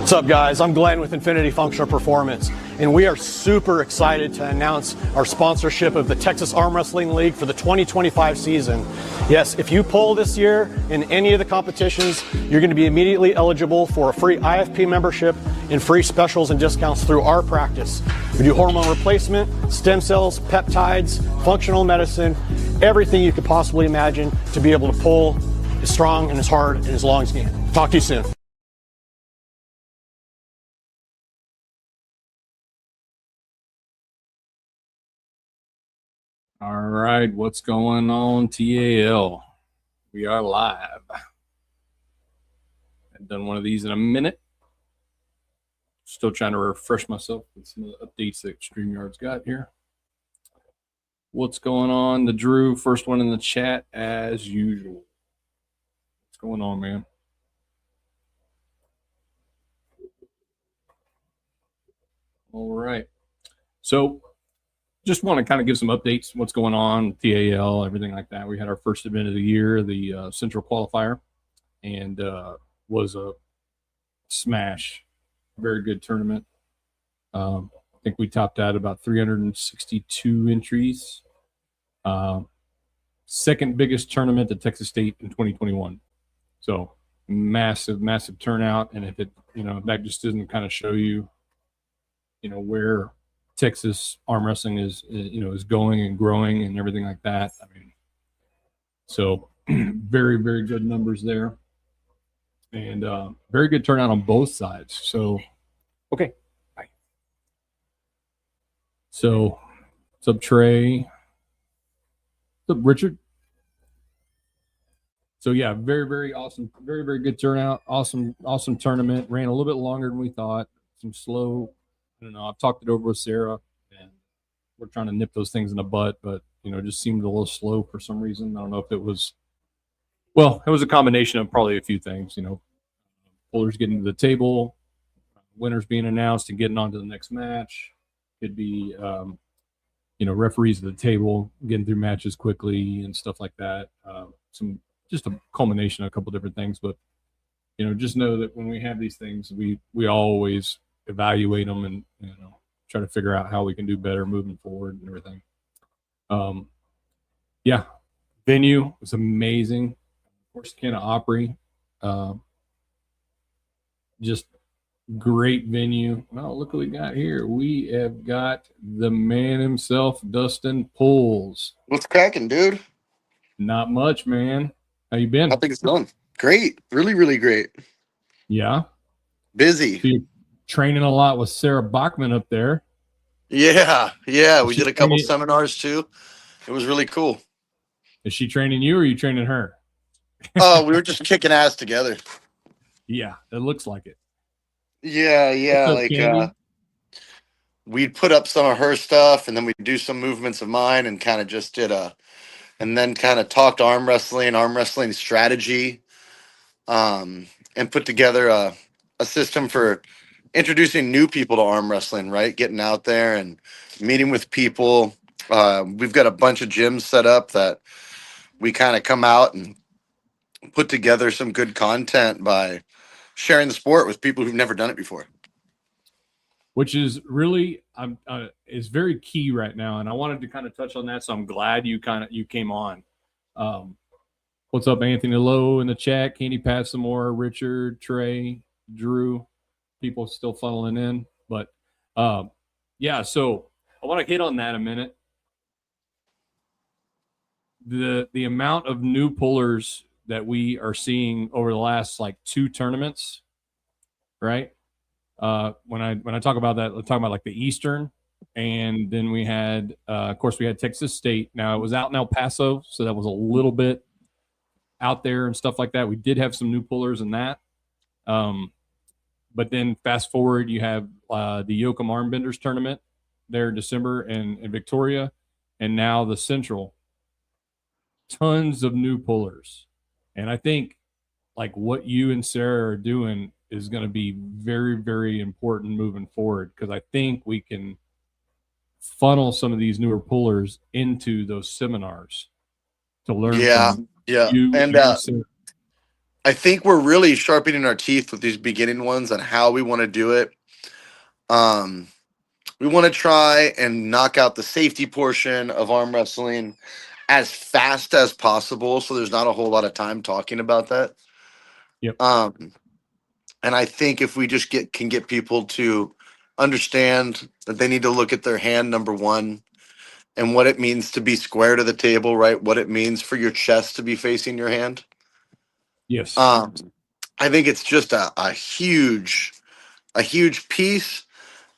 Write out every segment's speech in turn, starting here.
What's up, guys? I'm Glenn with Infinity Functional Performance, and we are super excited to announce our sponsorship of the Texas Arm Wrestling League for the 2025 season. Yes, if you poll this year in any of the competitions, you're going to be immediately eligible for a free IFP membership and free specials and discounts through our practice. We do hormone replacement, stem cells, peptides, functional medicine, everything you could possibly imagine to be able to pull as strong and as hard and as long as you can. Talk to you soon. All right, what's going on, TAL? We are live. I've done one of these in a minute. Still trying to refresh myself with some of the updates that StreamYard's got here. What's going on? The Drew, first one in the chat as usual. What's going on, man? All right. So just want to kind of give some updates, what's going on, TAL, everything like that. We had our first event of the year, the Central Qualifier, and was a smash. Very good tournament. I think we topped out about 362 entries. Second biggest tournament at Texas State in 2021. So massive, massive turnout. And if it, that just doesn't kind of show you, where Texas arm wrestling is going and growing and everything like that. I mean, so very, very good numbers there, and very good turnout on both sides. So, okay, bye. So, what's up, Trey? What's up, Richard? So yeah, very, very awesome, very, very good turnout. Awesome tournament. Ran a little bit longer than we thought. Some slow. I don't know. I've talked it over with Sarah, and we're trying to nip those things in the butt, but it just seemed a little slow for some reason. I don't know if it was. Well, it was a combination of probably a few things. Pullers getting to the table, winners being announced, and getting on to the next match. Could be, referees at the table getting through matches quickly and stuff like that. Just a culmination of a couple different things, but just know that when we have these things, we always evaluate them and try to figure out how we can do better moving forward and everything. Yeah, venue was amazing. Of course, Kenna Opry, just great venue. Well, look what we got here. We have got the man himself, Dustin Pulls. What's cracking, dude? Not much, man. How you been? How think it's going? Great. Really, really great. Yeah. Busy. So you're training a lot with Sarah Bachman up there. Yeah. We did a couple seminars too. It was really cool. Is she training you or are you training her? Oh, we were just kicking ass together. Yeah, it looks like it. Yeah. Like we'd put up some of her stuff and then we'd do some movements of mine and kind of just and then kind of talked arm wrestling strategy, and put together a system for introducing new people to arm wrestling, right? Getting out there and meeting with people. We've got a bunch of gyms set up that we kind of come out and put together some good content by sharing the sport with people who've never done it before. Which is really is very key right now, and I wanted to kind of touch on that. So I'm glad you came on. What's up, Anthony Lowe in the chat? Candy Pat some more. Richard, Trey, Drew, people still funneling in, but yeah. So I want to hit on that a minute. The amount of new pullers that we are seeing over the last like 2 tournaments, right? When I talk about that, let's talk about like the Eastern, and then we had, of course, we had Texas State. Now it was out in El Paso, so that was a little bit out there and stuff like that. We did have some new pullers in that, but then fast forward, you have the Yoakum Armbenders tournament there in December in Victoria, and now the Central. Tons of new pullers, and I think like what you and Sarah are doing is going to be very, very important moving forward, because I think we can funnel some of these newer pullers into those seminars to learn. Yeah. You And I think we're really sharpening our teeth with these beginning ones on how we want to do it. Um, we want to try and knock out the safety portion of arm wrestling as fast as possible, so there's not a whole lot of time talking about that. Yep. And I think if we just can get people to understand that they need to look at their hand, number one, and what it means to be square to the table, right? What it means for your chest to be facing your hand. Yes. I think it's just a huge piece.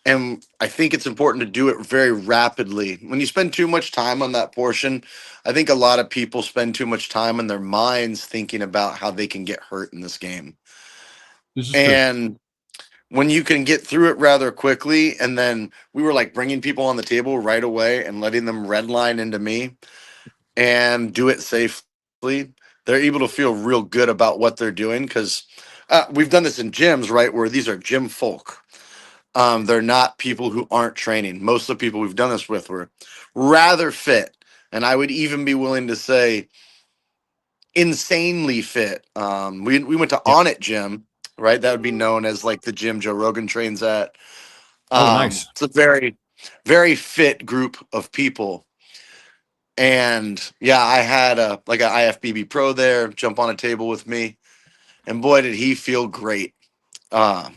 And I think it's important to do it very rapidly. When you spend too much time on that portion, I think a lot of people spend too much time in their minds thinking about how they can get hurt in this game. This is true. And when you can get through it rather quickly, and then we were like bringing people on the table right away and letting them redline into me and do it safely, they're able to feel real good about what they're doing, because we've done this in gyms, right, where these are gym folk. They're not people who aren't training. Most of the people we've done this with were rather fit, and I would even be willing to say insanely fit. We went to Yep. On It Gym, right? That would be known as like the gym Joe Rogan trains at. Oh, nice. It's a very, very fit group of people. And yeah, I had a like an IFBB pro there jump on a table with me, and boy, did he feel great. Uh,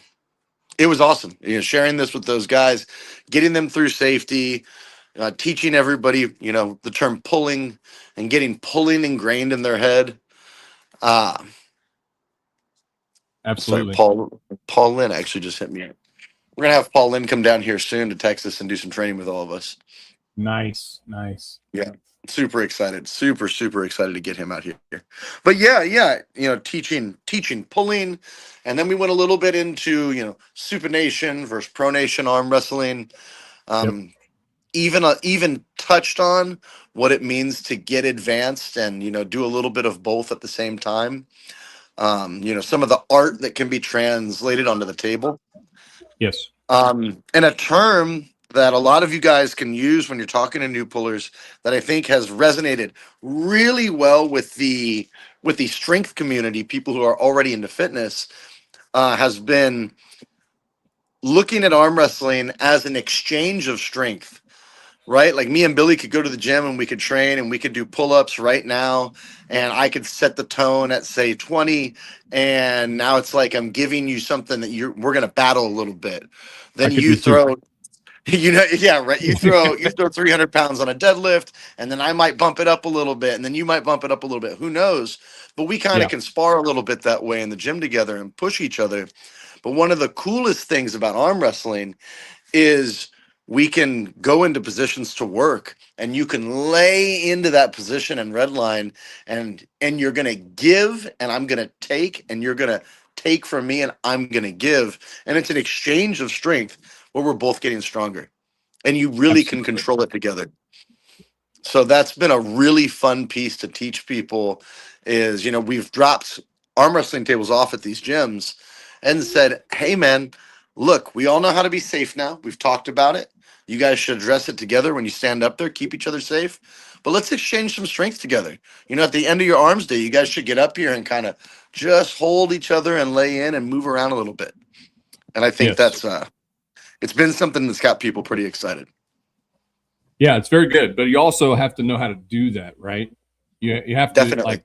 it was awesome, sharing this with those guys, getting them through safety, teaching everybody, the term pulling and getting pulling ingrained in their head. Uh, sorry, Absolutely. Paul Lynn actually just hit me up. We're gonna have Paul Lynn come down here soon to Texas and do some training with all of us. Nice. Yeah, super excited, super excited to get him out here. But yeah, teaching pulling, and then we went a little bit into supination versus pronation arm wrestling. Yep. Even touched on what it means to get advanced and do a little bit of both at the same time. Some of the art that can be translated onto the table. Yes. And a term that a lot of you guys can use when you're talking to new pullers that I think has resonated really well with the strength community, people who are already into fitness, has been looking at arm wrestling as an exchange of strength. Right? Like me and Billy could go to the gym and we could train and we could do pull-ups right now, and I could set the tone at say 20, and now it's like I'm giving you something that we're going to battle a little bit. I Then could you do two. throw yeah, right. You throw 300 pounds on a deadlift, and then I might bump it up a little bit, and then you might bump it up a little bit. Who knows? But we kind of Yeah. can spar a little bit that way in the gym together and push each other. But one of the coolest things about arm wrestling is we can go into positions to work, and you can lay into that position and redline, and you're going to give, and I'm going to take, and you're going to take from me, and I'm going to give. And it's an exchange of strength where we're both getting stronger, and you really can Absolutely. control it together. So that's been a really fun piece to teach people is, we've dropped arm wrestling tables off at these gyms and said, hey man, look, we all know how to be safe now. We've talked about it. You guys should address it together when you stand up there, keep each other safe. But let's exchange some strength together. At the end of your arms day, you guys should get up here and kind of just hold each other and lay in and move around a little bit. And I think Yes. that's it's been something that's got people pretty excited. Yeah, it's very good, but you also have to know how to do that, right? You have to Definitely.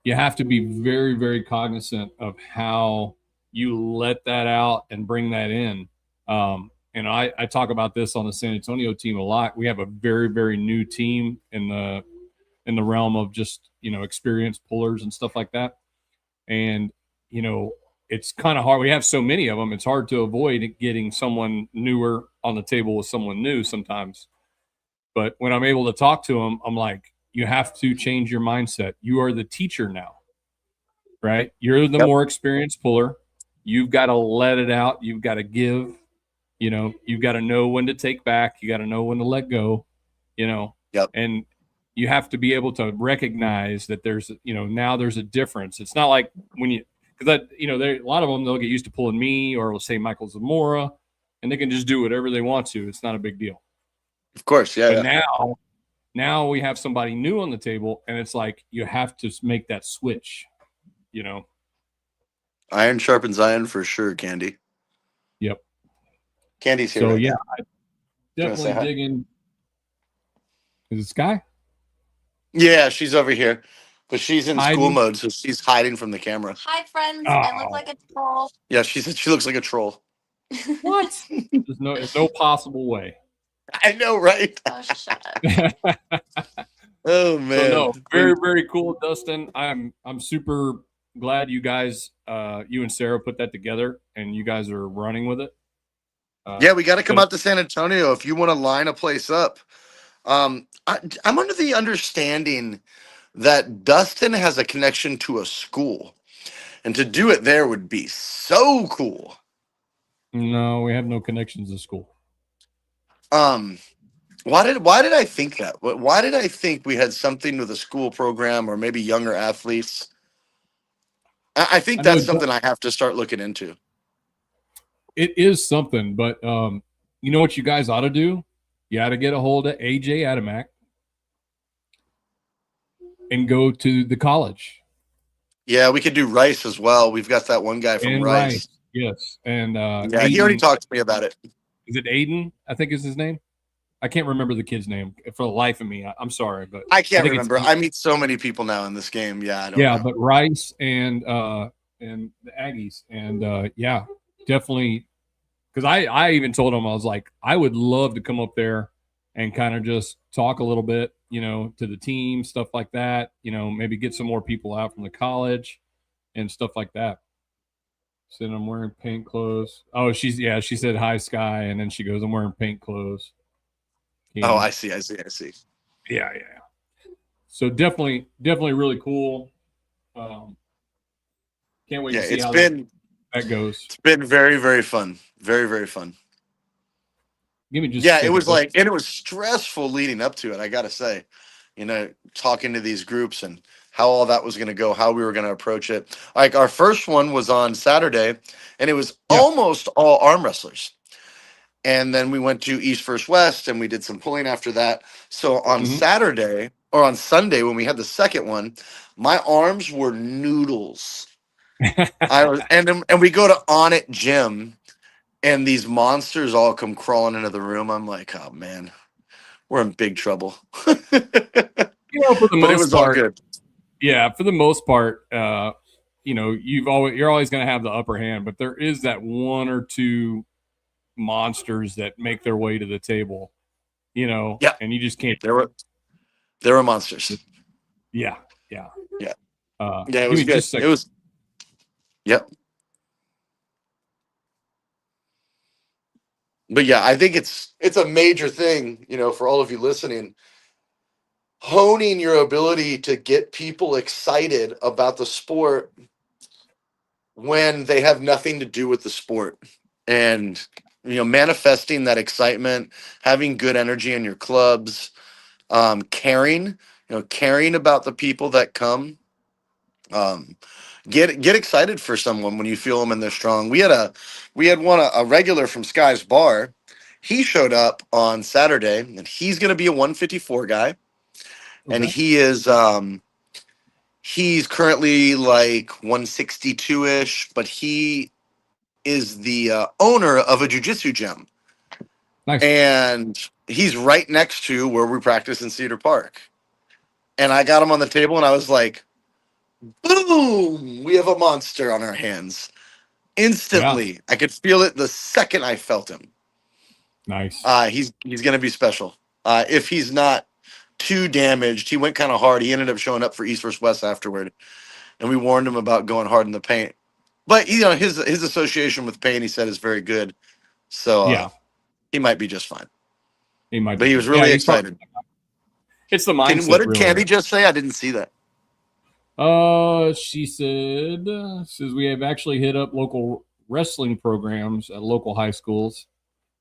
you have to be very, very cognizant of how you let that out and bring that in. And I talk about this on the San Antonio team a lot. We have a very, very new team in the realm of just experienced pullers and stuff like that. And it's kind of hard. We have so many of them. It's hard to avoid getting someone newer on the table with someone new sometimes. But when I'm able to talk to them, I'm like, you have to change your mindset. You are the teacher now, right? You're the Yep. more experienced puller. You've got to let it out. You've got to give. You've got to know when to take back. You got to know when to let go. Yep. And you have to be able to recognize that there's now there's a difference. It's not like when because a lot of them, they'll get used to pulling me or we'll say Michael Zamora, and they can just do whatever they want to. It's not a big deal. Of course, yeah. But Yeah. now we have somebody new on the table, and it's like you have to make that switch. Iron sharpens iron for sure, Candy. Yep. Candy's here So right yeah, now. Gonna say definitely hi. dig in. Is it Sky? Yeah, she's over here, but she's in school Hiding. mode, so she's hiding from the camera. Hi, friends. I look Oh, like a troll. Yeah, she looks like a troll. what? There's no possible way. I know, right? Oh, shut up. Oh So man. no, very very cool, Dustin. I'm super glad you guys, you and Sarah put that together, and you guys are running with it. Yeah, we got to come Gonna- out to San Antonio if you want to line a place up. I'm under the understanding that Dustin has a connection to a school, and to do it there would be so cool. no, we have no connections to school. Um, why did I think that? Why did I think we had something with a school program or maybe younger athletes? I think I know that's something I have to start looking into. it is something, but you know what you guys ought to do? You ought to get a hold of AJ Adamak and go to the college. Yeah, we could do Rice as well. We've got that one guy from And Rice. yes. And Yeah, he already Aiden, talked to me about it. is it Aiden? I think is his name. I can't remember the kid's name for the life of me. I'm sorry, but I can't think it's- remember. I meet so many people now in this game. Yeah, I don't yeah, know. but Rice and the Aggies, and yeah, definitely. Because I even told him, I was like, I would love to come up there and kind of just talk a little bit, you know, to the team, stuff like that. You know, maybe get some more people out from the college and stuff like that. Said I'm wearing pink clothes. Oh, she said hi Sky, and then she goes, I'm wearing pink clothes. Oh, I see. Yeah. So definitely really cool. Can't wait Yeah, to see it's how been that goes. it's been very, very fun. Very, very fun. Give me just Yeah, a it second. was like, and it was stressful leading up to it. I gotta say, talking to these groups and how all that was gonna go, how we were gonna approach it. Like our first one was on Saturday, and it was Yeah. almost all arm wrestlers. And then we went to East First West, and we did some pulling after that. So on Mhm. Saturday or on Sunday when we had the second one, my arms were noodles. I was, and we go to On It Gym, and these monsters all come crawling into the room. I'm like, oh man, we're in big trouble. You know, for the But it most was all part, good. yeah, for the most part, you know, you're always going to have the upper hand, but there is that one or two monsters that make their way to the table, you know, Yeah. and you just can't. There were monsters. Yeah. Yeah, it give was me good. just a second. It was. Yep. But yeah, I think it's a major thing, for all of you listening, honing your ability to get people excited about the sport when they have nothing to do with the sport, and manifesting that excitement, having good energy in your clubs, caring about the people that come. um, get excited for someone when you feel them and they're strong. We had a regular from Sky's Bar. He showed up on Saturday, and he's going to be a 154 guy, and Okay. he's currently like 162-ish, but he is the owner of a jiu-jitsu gym, Nice. and he's right next to where we practice in Cedar Park. And I got him on the table, and I was like, boom, we have a monster on our hands. Instantly, I could feel it the second I felt him. Nice. He's going to be special. If he's not too damaged, he went kind of hard. He ended up showing up for East vs. West afterward, and we warned him about going hard in the paint. But his association with pain, he said, is very good. So yeah, he might be just fine. he might. But be he was good. really Yeah, he's excited. it's the mindset. What did really. Candy just say? I didn't see that. She says we have actually hit up local wrestling programs at local high schools,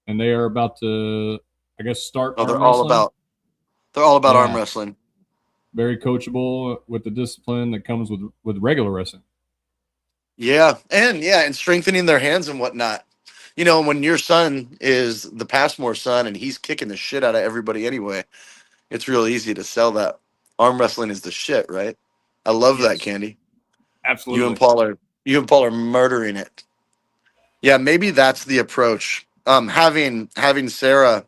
and they are about to, I guess, start. Oh, arm wrestling. they're all about Yeah. arm wrestling. Very coachable with the discipline that comes with regular wrestling. Yeah, and strengthening their hands and whatnot. When your son is the Passmore son and he's kicking the shit out of everybody anyway, it's real easy to sell that arm wrestling is the shit, right? I love that, Yes. Candy. Absolutely. You and Paul You and Paul are murdering it. Yeah, maybe that's the approach. Having Sarah,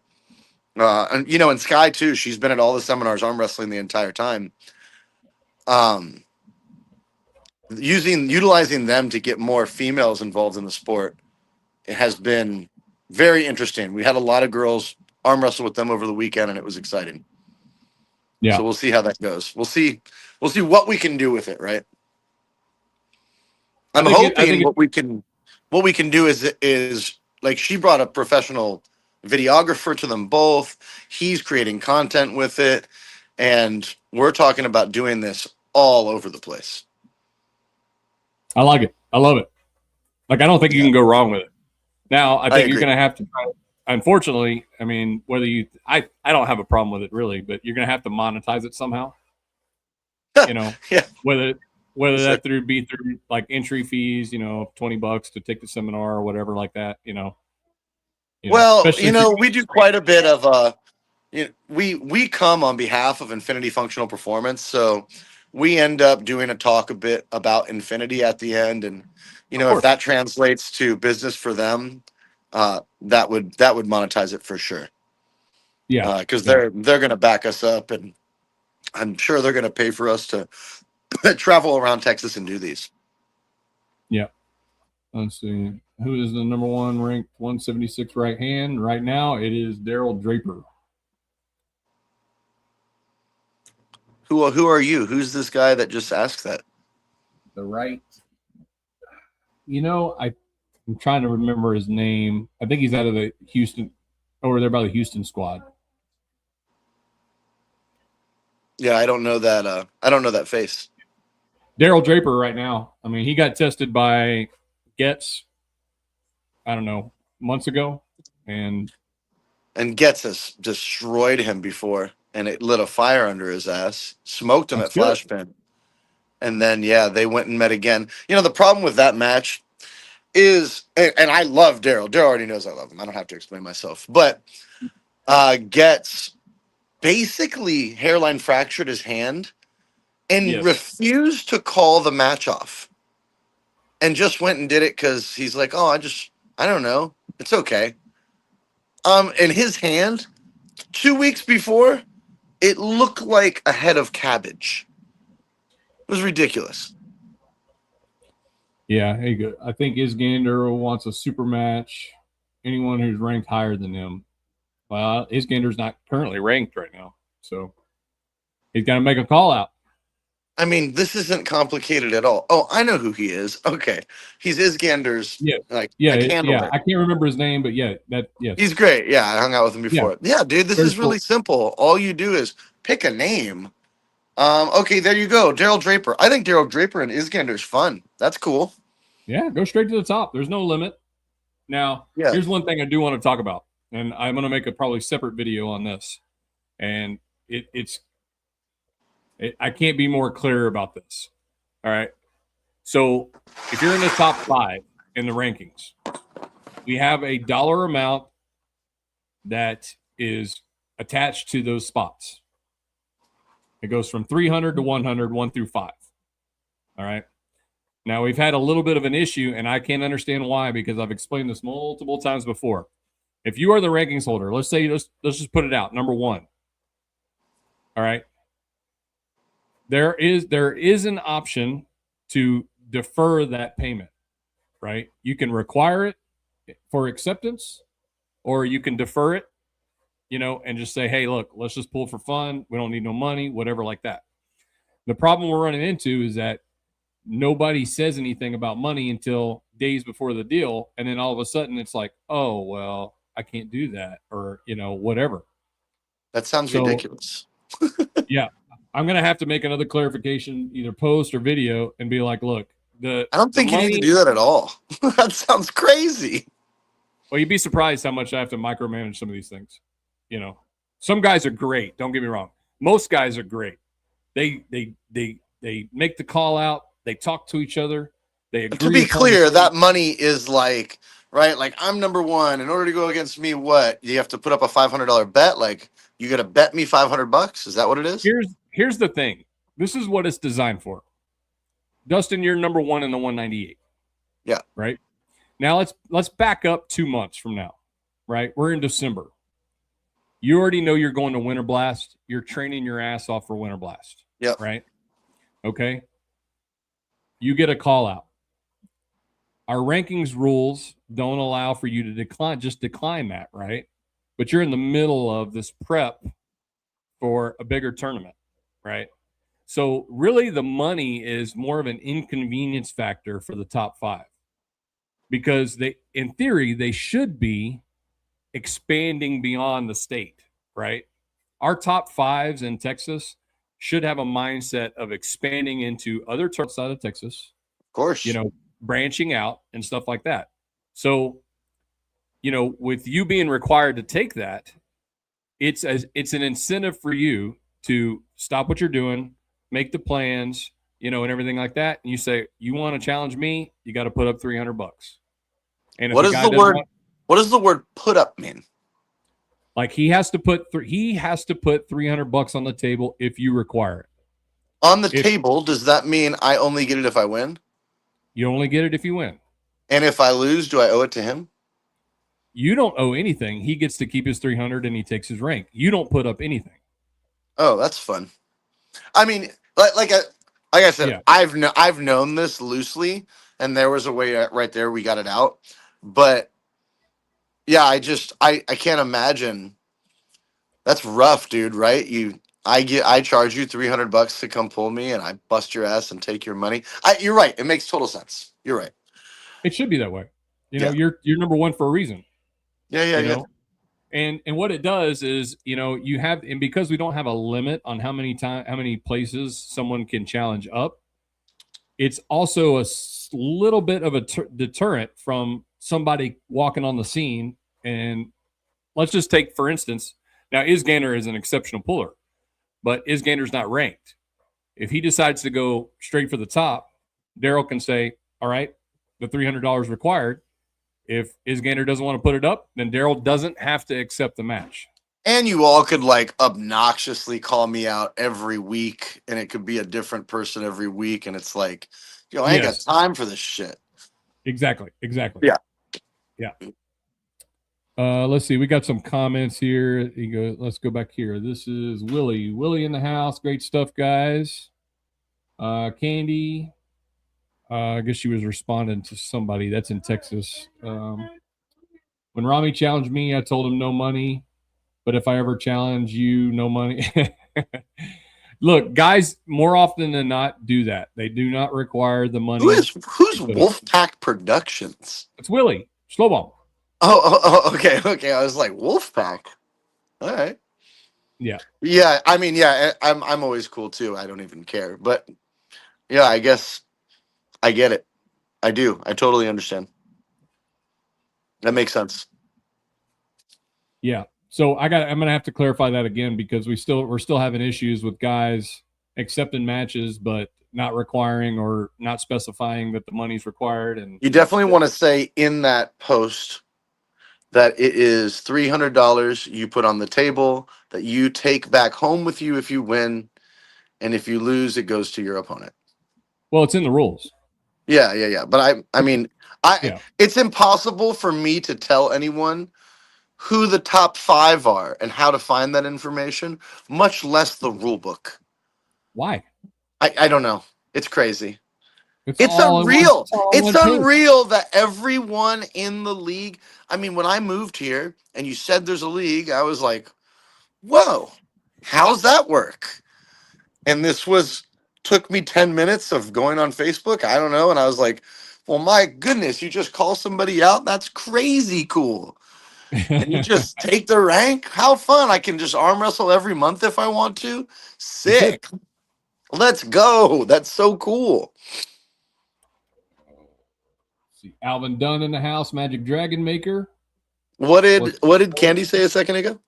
and and Sky too. She's been at all the seminars arm wrestling the entire time. Um, utilizing them to get more females involved in the sport, it has been very interesting. We had a lot of girls arm wrestle with them over the weekend, and it was exciting. Yeah. So we'll see how that goes. We'll see what we can do with it, right? I'm hoping what we can do is like she brought a professional videographer to them both. He's creating content with it, and we're talking about doing this all over the place. I like it. I love it. Like, I don't think you can go wrong with it. Now, I think you're going to have to try. Unfortunately, I mean, I don't have a problem with it really, but you're going to have to monetize it somehow. Yeah. Whether that be through like entry fees, $20 to take the seminar or whatever like that, Well, we do quite a bit of we come on behalf of Infinity Functional Performance, so we end up doing a talk a bit about Infinity at the end, and if that translates to business for them, that would monetize it for sure. Yeah, because they're going to back us up, and I'm sure they're going to pay for us to travel around Texas and do these. Yeah. Let's see. Who is the number one ranked 176 right hand right now? It is Daryl Draper. Who are you? Who's this guy that just asked that? The right. I'm trying to remember his name. I think he's out of the Houston, over there by the Houston squad. Yeah, I don't know that. I don't know that face. Daryl Draper right now. I mean, he got tested by Getz, I don't know, months ago. And Getz has destroyed him before, and it lit a fire under his ass, smoked him at Flashpin. And then, they went and met again. The problem with that match is, and I love Daryl. Daryl already knows I love him. I don't have to explain myself. But Getz basically hairline fractured his hand and refused to call the match off, and just went and did it because he's like, oh, I don't know, it's okay. And his hand 2 weeks before, it looked like a head of cabbage. It was ridiculous. Yeah, hey, good. I think Isgander wants a super match. Anyone who's ranked higher than him. Well, Isgander's not currently ranked right now, so he's got to make a call out. I mean, this isn't complicated at all. Oh, I know who he is. Okay, he's Isgander's. Handler. I can't remember his name, but he's great. Yeah, I hung out with him before. Yeah, dude, this is really simple. All you do is pick a name. Okay, there you go, Daryl Draper. I think Daryl Draper and Isgander's fun. That's cool. Yeah, go straight to the top. There's no limit. Now, here's one thing I do want to talk about, and I'm going to make a probably separate video on this. And I can't be more clear about this. All right. So if you're in the top 5 in the rankings, we have a dollar amount that is attached to those spots. It goes from 300 to 100, 1 through 5. All right. Now, we've had a little bit of an issue, and I can't understand why, because I've explained this multiple times before. If you are the rankings holder, let's just put it out, number 1. All right. There is an option to defer that payment, right? You can require it for acceptance, or you can defer it, and just say, hey, look, let's just pull for fun. We don't need no money, whatever like that. The problem we're running into is that nobody says anything about money until days before the deal. And then all of a sudden it's like, oh, well, I can't do that, or, whatever. That sounds ridiculous. Yeah. I'm going to have to make another clarification, either post or video, and be like, look, I don't think you need to do that at all. That sounds crazy. Well, you'd be surprised how much I have to micromanage some of these things. Some guys are great. Don't get me wrong. Most guys are great. They make the call out. They talk to each other. They agree. To be clear, that money is like, right? Like, I'm number 1. In order to go against me, what? You have to put up a $500 bet? Like, you got to bet me $500? Is that what it is? Here's the thing. This is what it's designed for. Dustin, you're number 1 in the 198. Yeah. Right. Now let's back up 2 months from now. Right. We're in December. You already know you're going to Winter Blast. You're training your ass off for Winter Blast. Yep. Right. Okay. You get a call out. Our rankings rules don't allow for you to decline that, right? But you're in the middle of this prep for a bigger tournament, right? So really the money is more of an inconvenience factor for the top 5 because in theory, they should be expanding beyond the state, right? Our top 5s in Texas should have a mindset of expanding into other tournaments outside of Texas, Of course. branching out and stuff like that. So, with you being required to take that, it's an incentive for you to stop what you're doing, make the plans, and everything like that. And you say, you want to challenge me, you got to put up $300. And if What a is guy the doesn't word? What does the word "put up" mean? like he has to put $300 on the table if you require it. On the If table, does that mean I only get it if I win? you only get it if you win. And if I lose, do I owe it to him? You don't owe anything. He gets to keep his 300 and he takes his rank. You don't put up anything. Oh, that's fun. I mean, like I said, Yeah. I've known this loosely, and there was a way right there we got it out. But yeah, I can't imagine. That's rough, dude. Right? I charge you $300 to come pull me, and I bust your ass and take your money. You're right. It makes total sense. You're right. It should be that way. Yeah. You're number one for a reason. Yeah. And what it does is, you have, and because we don't have a limit on how many places someone can challenge up, it's also a little bit of a deterrent from somebody walking on the scene. And let's just take, for instance, now Isgander is an exceptional puller, but Isgander's not ranked. If he decides to go straight for the top, Daryl can say, all right, the $300 required. If Isgander doesn't want to put it up, then Daryl doesn't have to accept the match. And you all could obnoxiously call me out every week, and it could be a different person every week, and it's like, I ain't got time for this shit. Exactly. Yeah. Let's see. We got some comments here. Let's go back here. This is Willie. Willie in the house. Great stuff, guys. Candy. I guess she was responding to somebody that's in Texas. When Rami challenged me, I told him no money. But if I ever challenge you, no money. Look, guys, more often than not, do that. They do not require the money. Who's Wolfpack Productions? It's Willie. Slow bomb. Oh, okay. I was like, Wolfpack. All right. Yeah. Yeah. I mean, yeah. I'm always cool too. I don't even care. But yeah, I guess I get it. I do. I totally understand. That makes sense. Yeah. So I'm gonna have to clarify that again because we're still having issues with guys accepting matches but not requiring or not specifying that the money's required. And you definitely want to say in that post that it is $300 you put on the table that you take back home with you if you win, and if you lose, it goes to your opponent. Well, it's in the rules. Yeah. But I mean, it's impossible for me to tell anyone who the top 5 are and how to find that information, much less the rule book. Why? I don't know. It's crazy. It's unreal. It's unreal that everyone in the league. I mean, when I moved here and you said there's a league, I was like, whoa, how's that work? And took me 10 minutes of going on Facebook. I don't know. And I was like, well, my goodness, you just call somebody out. That's crazy cool. And you just take the rank. How fun. I can just arm wrestle every month if I want to. Sick. Let's go. That's so cool. See, Alvin Dunn in the house, Magic Dragon Maker. What did Candy say a second ago?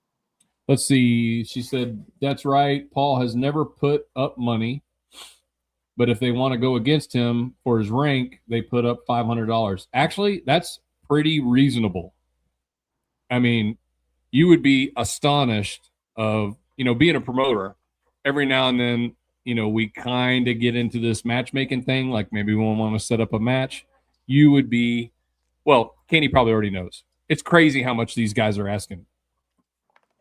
Let's see. She said, that's right. Paul has never put up money, but if they want to go against him for his rank, they put up $500. Actually, that's pretty reasonable. I mean, you would be astonished of, being a promoter. Every now and then, we kind of get into this matchmaking thing. Like maybe we want to set up a match. you would be, well, Candy probably already knows. It's crazy how much these guys are asking.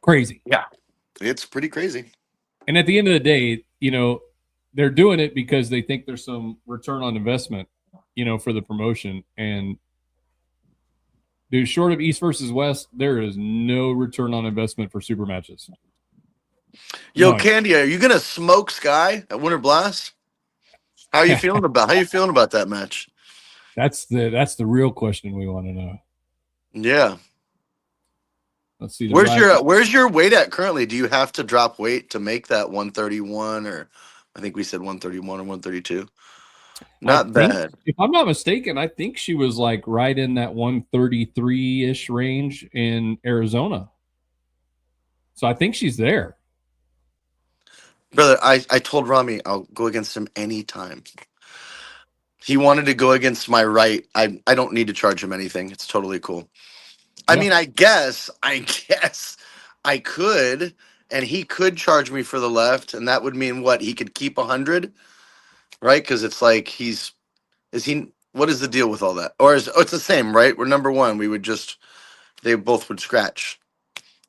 Crazy. Yeah, it's pretty crazy. And at the end of the day, they're doing it because they think there's some return on investment, for the promotion. And dude, short of East versus West, there is no return on investment for super matches. Yo, None. Candy, are you gonna smoke Sky at Winter Blast? How you feeling about that match? That's the real question we want to know. Yeah. Let's see. Where's your weight at currently? Do you have to drop weight to make that 131, or I think we said 131 or 132? Not bad. If I'm not mistaken, I think she was like right in that 133-ish range in Arizona. So I think she's there. Brother, I told Rami I'll go against him anytime. He wanted to go against my right. I don't need to charge him anything. It's totally cool. I Yeah. mean, I guess I could, and he could charge me for the left, and that would mean what? He could keep 100, right? Because it's like what is the deal with all that? Or it's the same, right? We're number one. They both would scratch.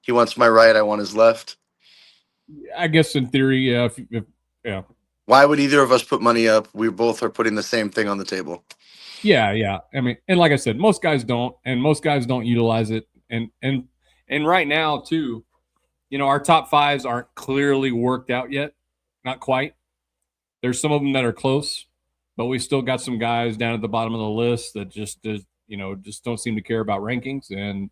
He wants my right, I want his left. I guess in theory, yeah. Yeah. Why would either of us put money up? We both are putting the same thing on the table. Yeah. I mean, and like I said, most guys don't utilize it. And right now too, our top fives aren't clearly worked out yet. Not quite. There's some of them that are close, but we still got some guys down at the bottom of the list that just don't seem to care about rankings. And,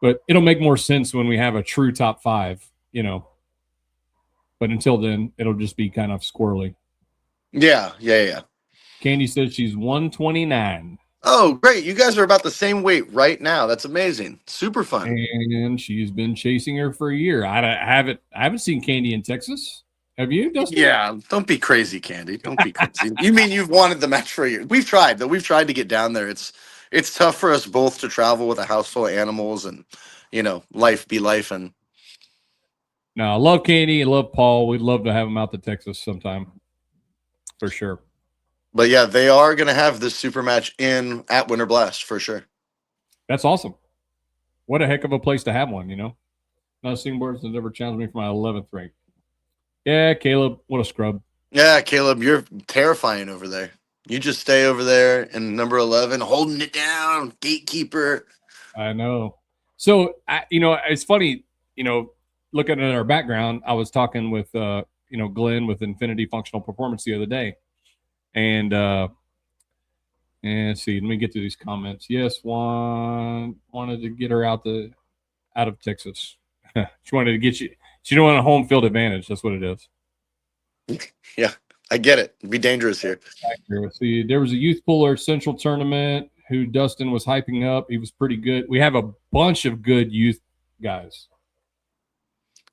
but it'll make more sense when we have a true top five, but until then, it'll just be kind of squirrely. Yeah. Candy says she's 129. Oh, great. You guys are about the same weight right now. That's amazing. Super fun. And she's been chasing her for a year. I haven't seen Candy in Texas. Have you, Dustin? Yeah, don't be crazy, Candy. Don't be crazy. You mean you've wanted the match for a year? We've tried, though. We've tried to get down there. It's tough for us both to travel with a house full of animals and, life be life. And no, I love Candy. I love Paul. We'd love to have them out to Texas sometime. For sure. But yeah, they are going to have this super match at Winter Blast for sure. That's awesome. What a heck of a place to have one, Not a single board has ever challenged me for my 11th rank. Yeah, Caleb, what a scrub. Yeah, Caleb, you're terrifying over there. You just stay over there in number 11, holding it down, gatekeeper. I know. So, it's funny, looking at our background, I was talking with, Glenn with Infinity Functional Performance the other day. And let's see, let me get to these comments. Yes, wanted to get her out of Texas. She wanted to get you. She don't want a home field advantage. That's what it is. Yeah, I get it. It'd be dangerous here. See, there was a youth puller central tournament who Dustin was hyping up. He was pretty good. We have a bunch of good youth guys.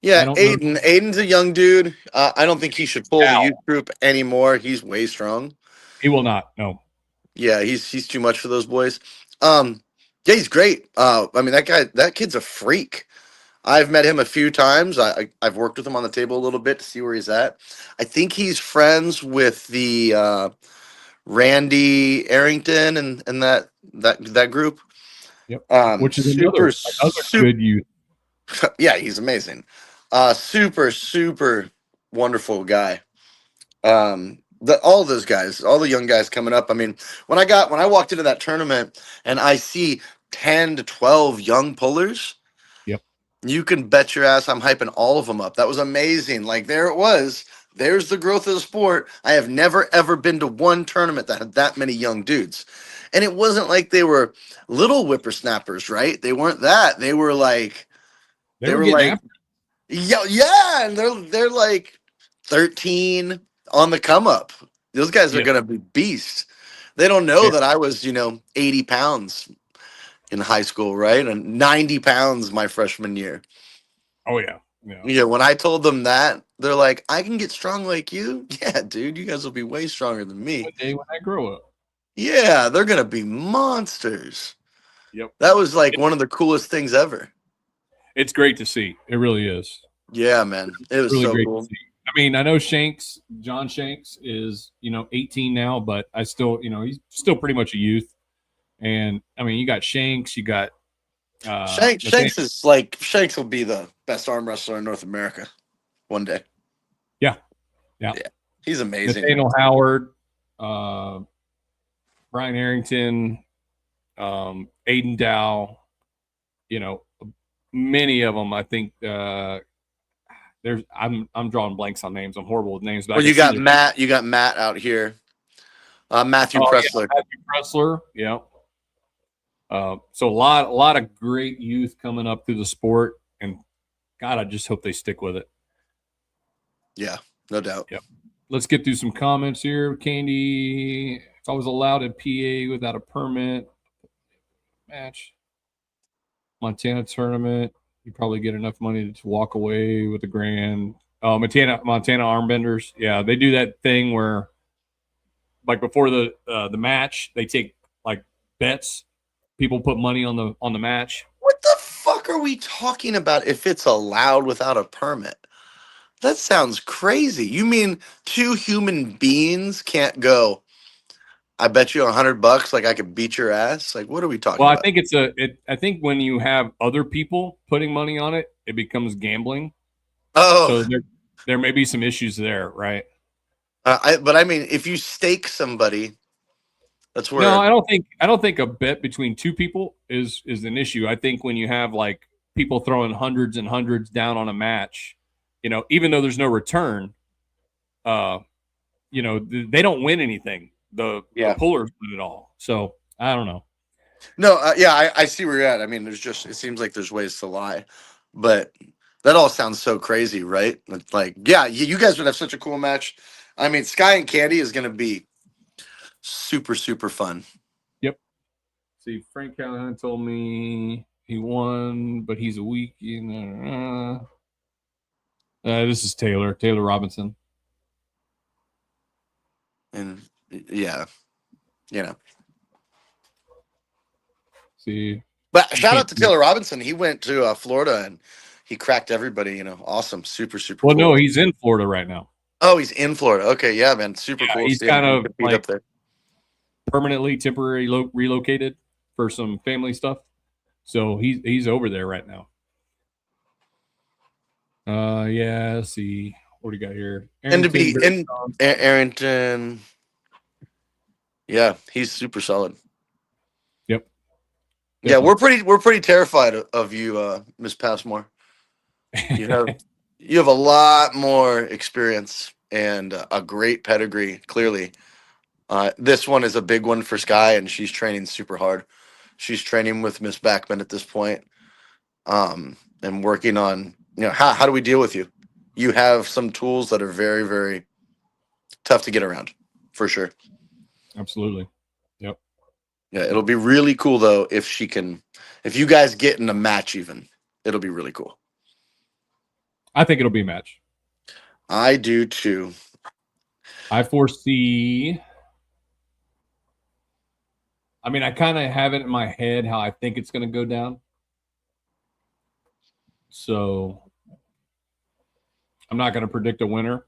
Yeah, Aiden's a young dude. I don't think he should pull the youth group anymore. He's way strong. He will not. No. Yeah, he's too much for those boys. Yeah, he's great. I mean, that kid's a freak. I've met him a few times. I've worked with him on the table a little bit to see where he's at. I think he's friends with the Randy Arrington and that group. Yep. Which is another good youth. Yeah, he's amazing. Super wonderful guy. All those guys, all the young guys coming up. I mean, when I walked into that tournament and I see 10 to 12 young pullers, yep, you can bet your ass I'm hyping all of them up. That was amazing. Like, there it was. There's the growth of the sport. I have never ever been to one tournament that had that many young dudes. And it wasn't like they were little whippersnappers, right? They weren't that. They were like they were like after. Yeah, and they're like 13 on the come up. Those guys are gonna be beasts. They don't know that I was, 80 pounds in high school, right? And 90 pounds my freshman year. Oh yeah. Yeah, when I told them that, they're like, I can get strong like you? Yeah, dude, you guys will be way stronger than me. One day when I grow up. Yeah, they're gonna be monsters. Yep. That was like one of the coolest things ever. It's great to see. It really is. Yeah, man. It was really so great cool. to see. I mean, I know John Shanks is, 18 now, but I still, he's still pretty much a youth. And I mean, you got Shanks, you got Shanks will be the best arm wrestler in North America one day. yeah. Yeah, he's amazing. Nathaniel Howard, Brian Arrington, Aiden Dow, many of them. I think I'm drawing blanks on names. I'm horrible with names. But Well, you got Matt. You got Matt out here. Matthew Pressler. Yeah, Matthew Pressler. Yeah. So a lot of great youth coming up through the sport, and God, I just hope they stick with it. Yeah, no doubt. Yep. Let's get through some comments here. Candy, if I was allowed in PA without a permit, match, Montana tournament, you probably get enough money to walk away with $1,000. Oh, Montana Armbenders, yeah, they do that thing where, like before the match, they take like bets. People put money on the match. What the fuck are we talking about? If it's allowed without a permit, that sounds crazy. You mean two human beings can't go? I bet you $100, like I could beat your ass. Like, what are we talking about? I think I think when you have other people putting money on it, it becomes gambling. Oh, so there may be some issues there, right? But I mean, if you stake somebody, that's where. No, I don't think a bet between two people is an issue. I think when you have like people throwing hundreds and hundreds down on a match, even though there's no return, they don't win anything. The pullers win it all. So I don't know. No, I see where you're at. I mean, it seems like there's ways to lie, but that all sounds so crazy, right? It's like, yeah, you guys would have such a cool match. I mean, Sky and Candy is going to be super, super fun. Yep. See, Frank Callahan told me he won, but he's a weak. This is Taylor Robinson. And yeah, See, but shout out to Taylor Robinson. He went to Florida and he cracked everybody. Awesome, super, super. Well, cool. No, he's in Florida right now. Oh, he's in Florida. Okay, yeah, man, super cool. He's kind of like up there, permanently, temporary relocated for some family stuff. So he's over there right now. Yeah. Let's see what do you got here. Arrington. Yeah, he's super solid. Yep. Yeah, we're pretty terrified of you, Miss Passmore. You have a lot more experience and a great pedigree. Clearly, this one is a big one for Sky, and she's training super hard. She's training with Miss Backman at this point, and working on how do we deal with you? You have some tools that are very, very tough to get around, for sure. Absolutely. Yep. Yeah, it'll be really cool though if you guys get in a match, even it'll be really cool. I think it'll be a match. I do too. I foresee. I mean, I kind of have it in my head how I think it's going to go down. So I'm not going to predict a winner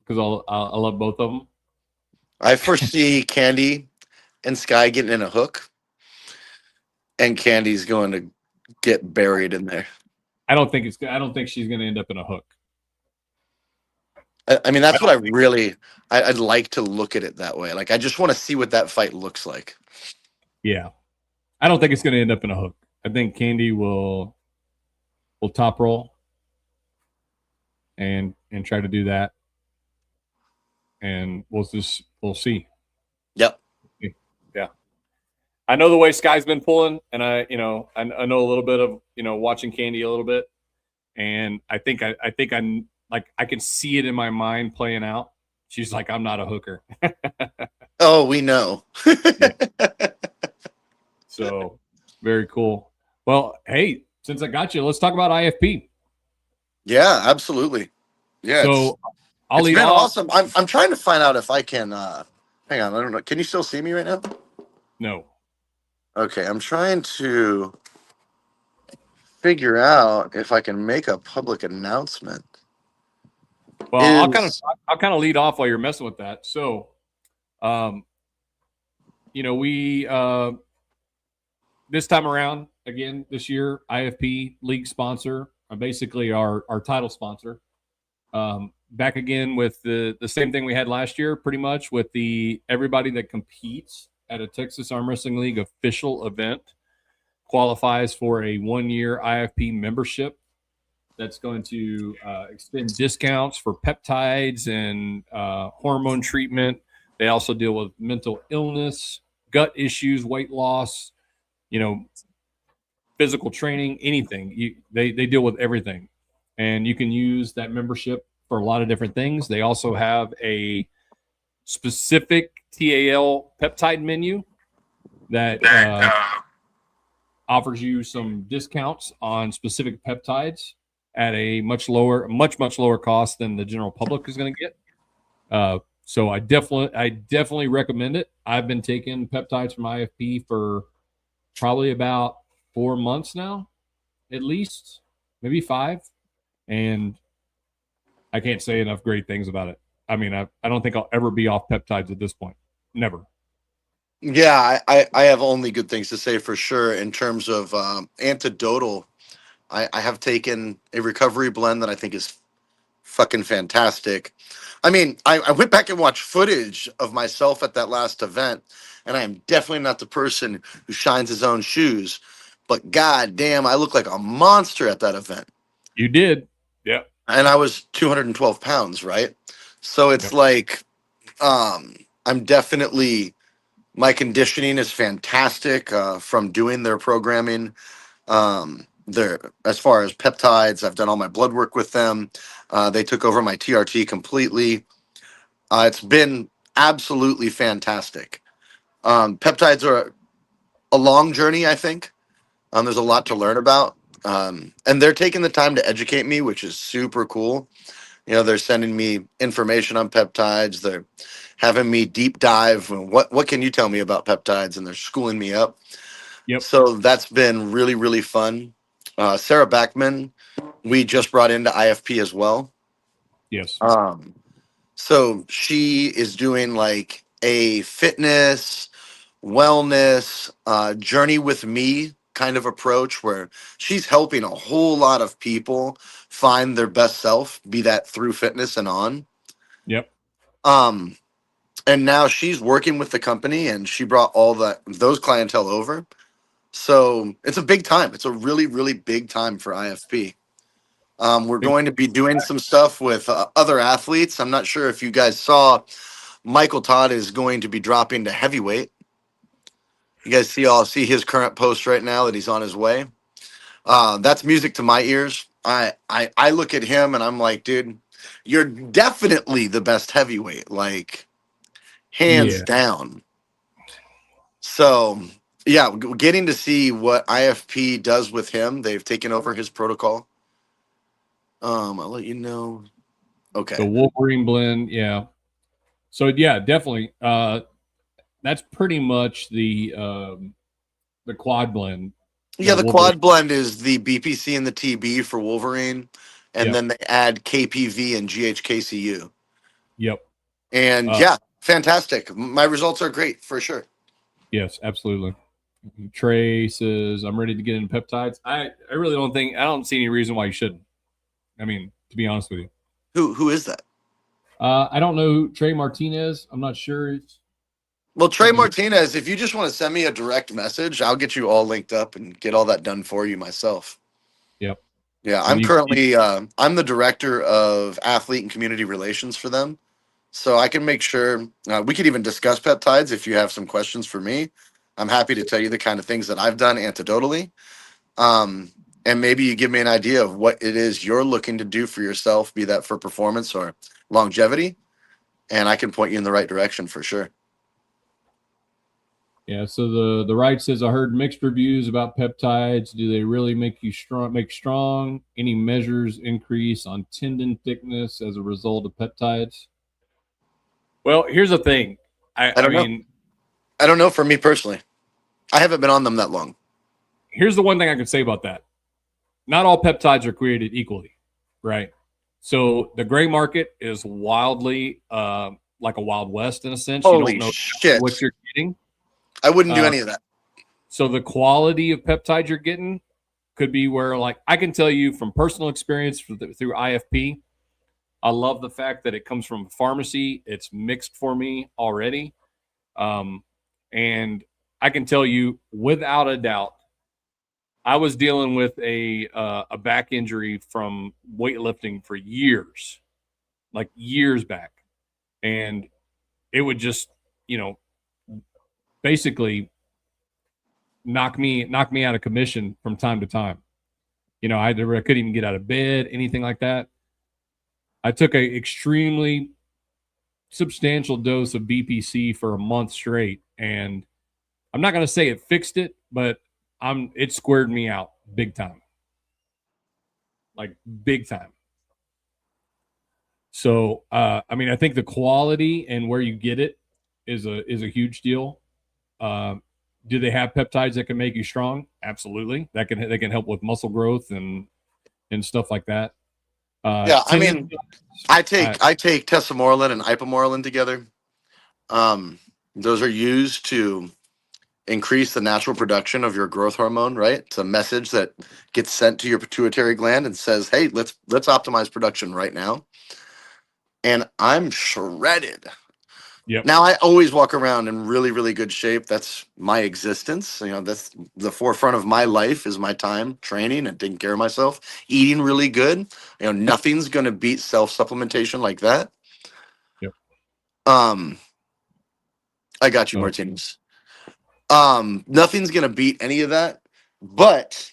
because I love both of them. I foresee Candy and Sky getting in a hook, and Candy's going to get buried in there. I don't think she's going to end up in a hook. I mean, that's what I'd like to look at it that way. Like, I just want to see what that fight looks like. Yeah. I don't think it's going to end up in a hook. I think Candy will top roll and try to do that. And we'll see. Yep. Yeah. I know the way Sky's been pulling, and I know a little bit of, watching Candy a little bit. And I think I'm like, I can see it in my mind playing out. She's like, I'm not a hooker. Oh, we know. So very cool. Well, hey, since I got you, let's talk about IFP. Yeah, absolutely. Yeah. So it's been awesome. I'm trying to find out if I can hang on, I don't know. Can you still see me right now? No. Okay, I'm trying to figure out if I can make a public announcement. Well, is I'll kind of lead off while you're messing with that. So, um, we this time around again this year, IFP league sponsor, basically our title sponsor. Back again with the same thing we had last year, pretty much with the everybody that competes at a Texas Arm Wrestling League official event qualifies for a 1-year IFP membership that's going to extend discounts for peptides and hormone treatment. They also deal with mental illness, gut issues, weight loss, physical training, anything. They deal with everything. And you can use that membership for a lot of different things. They also have a specific TAL peptide menu that offers you some discounts on specific peptides at a much lower cost than the general public is going to get. So I definitely recommend it. I've been taking peptides from IFP for probably about 4 months now, at least, maybe 5, and I can't say enough great things about it. I mean, I don't think I'll ever be off peptides at this point. Never. Yeah, I have only good things to say for sure in terms of antidotal. I have taken a recovery blend that I think is fucking fantastic. I mean, I went back and watched footage of myself at that last event, and I am definitely not the person who shines his own shoes. But god damn, I look like a monster at that event. You did. Yeah. And I was 212 pounds, right? So it's Yep. like, I'm definitely, my conditioning is fantastic from doing their programming. As far as peptides, I've done all my blood work with them. They took over my TRT completely. It's been absolutely fantastic. Peptides are a long journey, I think. There's a lot to learn about. And they're taking the time to educate me, which is super cool. They're sending me information on peptides. They're having me deep dive. What can you tell me about peptides? And they're schooling me up. Yep. So that's been really, really fun. Sarah Backman, we just brought into IFP as well. Yes. So she is doing like a fitness, wellness, journey with me kind of approach where she's helping a whole lot of people find their best self, be that through fitness and on. Yep. And now she's working with the company and she brought all those clientele over. So it's a big time. It's a really, really big time for IFP. We're going to be doing some stuff with other athletes. I'm not sure if you guys saw, Michael Todd is going to be dropping to heavyweight. You guys see his current post right now that he's on his way. That's music to my ears. I look at him and I'm like, dude, you're definitely the best heavyweight, like hands Yeah. down. So yeah, getting to see what IFP does with him. They've taken over his protocol. I'll let you know. Okay. The Wolverine blend. Yeah. So yeah, definitely. That's pretty much the quad blend. Yeah, the Wolverine. quad blend is the BPC and the TB for Wolverine, and Yep. then they add KPV and GHKCU. Yep. And yeah, fantastic. My results are great for sure. Yes, absolutely. Trey says, I'm ready to get into peptides. I really I don't see any reason why you shouldn't. I mean, to be honest with you. Who is that? I don't know who Trey Martinez. I'm not sure. Well, Trey Martinez, if you just want to send me a direct message, I'll get you all linked up and get all that done for you myself. Yep. Yeah, I'm currently I'm the director of athlete and community relations for them. So I can make sure we could even discuss peptides if you have some questions for me. I'm happy to tell you the kind of things that I've done antidotally. And maybe you give me an idea of what it is you're looking to do for yourself, be that for performance or longevity, and I can point you in the right direction for sure. Yeah, so the right says, I heard mixed reviews about peptides. Do they really make you strong? Any measures increase on tendon thickness as a result of peptides? Well, here's the thing. I don't know. I don't know for me personally. I haven't been on them that long. Here's the one thing I can say about that. Not all peptides are created equally, right? So the gray market is wildly like a Wild West in a sense. You Holy don't know exactly shit. what you're getting. I wouldn't do Uh, any of that. so the quality of peptides you're getting could be where, like, I can tell you from personal experience through IFP, I love the fact that it comes from a pharmacy. It's mixed for me already. And I can tell you without a doubt, I was dealing with a back injury from weightlifting for years, like years back. And it would just, you know, basically knock me out of commission from time to time. You know, I couldn't even get out of bed, anything like that. I took a extremely substantial dose of BPC for a month straight, and I'm not going to say it fixed it, but it squared me out big time, like big time. So, I mean, I think the quality and where you get it is a huge deal. Do they have peptides that can make you strong? Absolutely. They can help with muscle growth and stuff like that. Yeah, I mean, I take tesamorelin and ipamorelin together. Those are used to increase the natural production of your growth hormone, right? It's a message that gets sent to your pituitary gland and says, "Hey, let's optimize production right now." And I'm shredded. Yep. Now I always walk around in really, really good shape. That's my existence. You know, that's the forefront of my life is my time training and taking care of myself, eating really good. You know, nothing's gonna beat self-supplementation like that. Yep. I got you, So, Martinez. Nothing's gonna beat any of that. But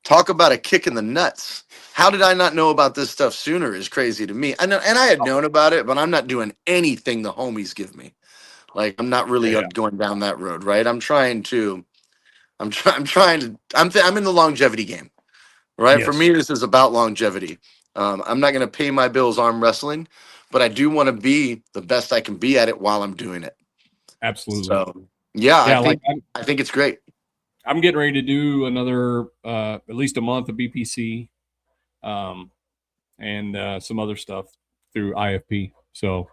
talk about a kick in the nuts. How did I not know about this stuff sooner is crazy to me. I know, and I had known about it, but I'm not doing anything the homies give me. Like I'm not really yeah. going down that road, right? I'm trying to. I'm in the longevity game, right? For Yes. me, this is about longevity. I'm not going to pay my bills arm wrestling, but I do want to be the best I can be at it while I'm doing it. Absolutely. So, yeah, Yeah. Like I think it's great. I'm getting ready to do another, at least a month of BPC, and some other stuff through IFP. So,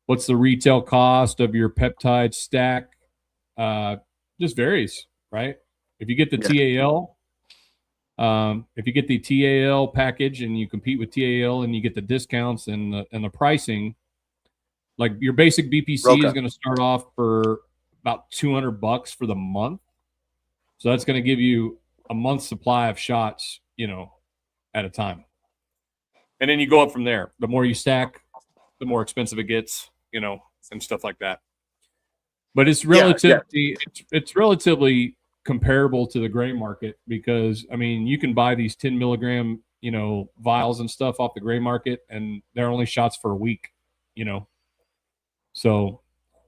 what's the retail cost of your peptide stack? Just varies, right? If you get the Yeah. TAL, if you get the TAL package and you compete with TAL and you get the discounts and the pricing, like your basic BPC is Roca. going to start off for about $200 for the month. So that's going to give you a month's supply of shots, you know, at a time. And then you go up from there. The more you stack, the more expensive it gets, you know, and stuff like that. But it's relatively it's relatively comparable to the gray market because I mean you can buy these 10 milligram, you know, vials and stuff off the gray market and they're only shots for a week, you know. So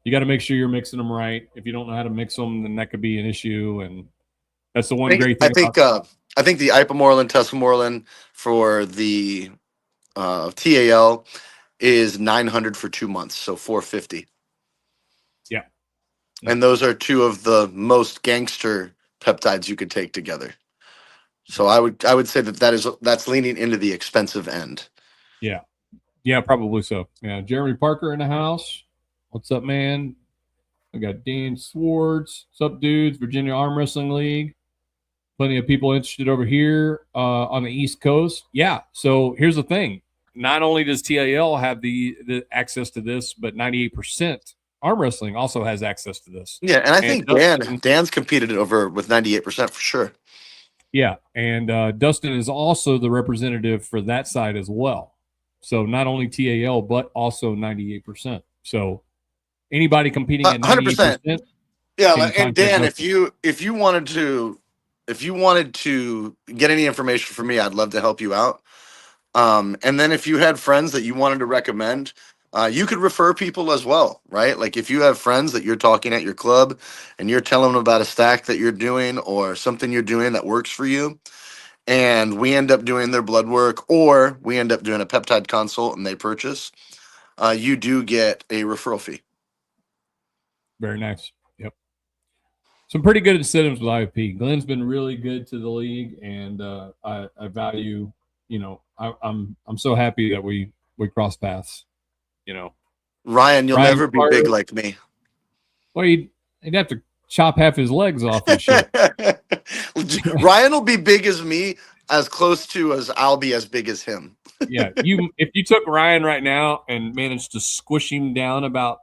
you got to make sure you're mixing them right. If you don't know how to mix them, then that could be an issue. And that's the one great I thing think about I think the ipamorelin, tesamorelin for the TAL is 900 for 2 months, so 450. yeah. And those are two of the most gangster peptides you could take together. So I would say that's leaning into the expensive end. Yeah. Yeah, probably so. Yeah. Jeremy Parker in the house. What's up, man? We got Dean Swartz. What's up, dudes? Virginia Arm Wrestling League. Plenty of people interested over here on the East Coast. Yeah. So here's the thing. Not only does TAL have the access to this, but 98% arm wrestling also has access to this. Yeah, and I think Dustin, Dan's competed over with 98% for sure. yeah, and Dustin is also the representative for that side as well. So not only TAL, but also 98%. So anybody competing at 100%. 98%. Yeah, Can and contact Dan, Dustin. if you wanted to get any information from me, I'd love to help you out. And then if you had friends that you wanted to recommend, you could refer people as well, right? Like if you have friends that you're talking at your club and you're telling them about a stack that you're doing or something you're doing that works for you, and we end up doing their blood work or we end up doing a peptide consult and they purchase, you do get a referral fee. Very nice. Yep. Some pretty good incentives with IFP. Glenn's been really good to the league, and I value, I'm so happy that we crossed paths. Ryan, you'll Ryan never be Carter- big like me. Well, he'd have to chop half his legs off and shit. Ryan will be big as me, as close to as I'll be as big as him. Yeah, if you took Ryan right now and managed to squish him down about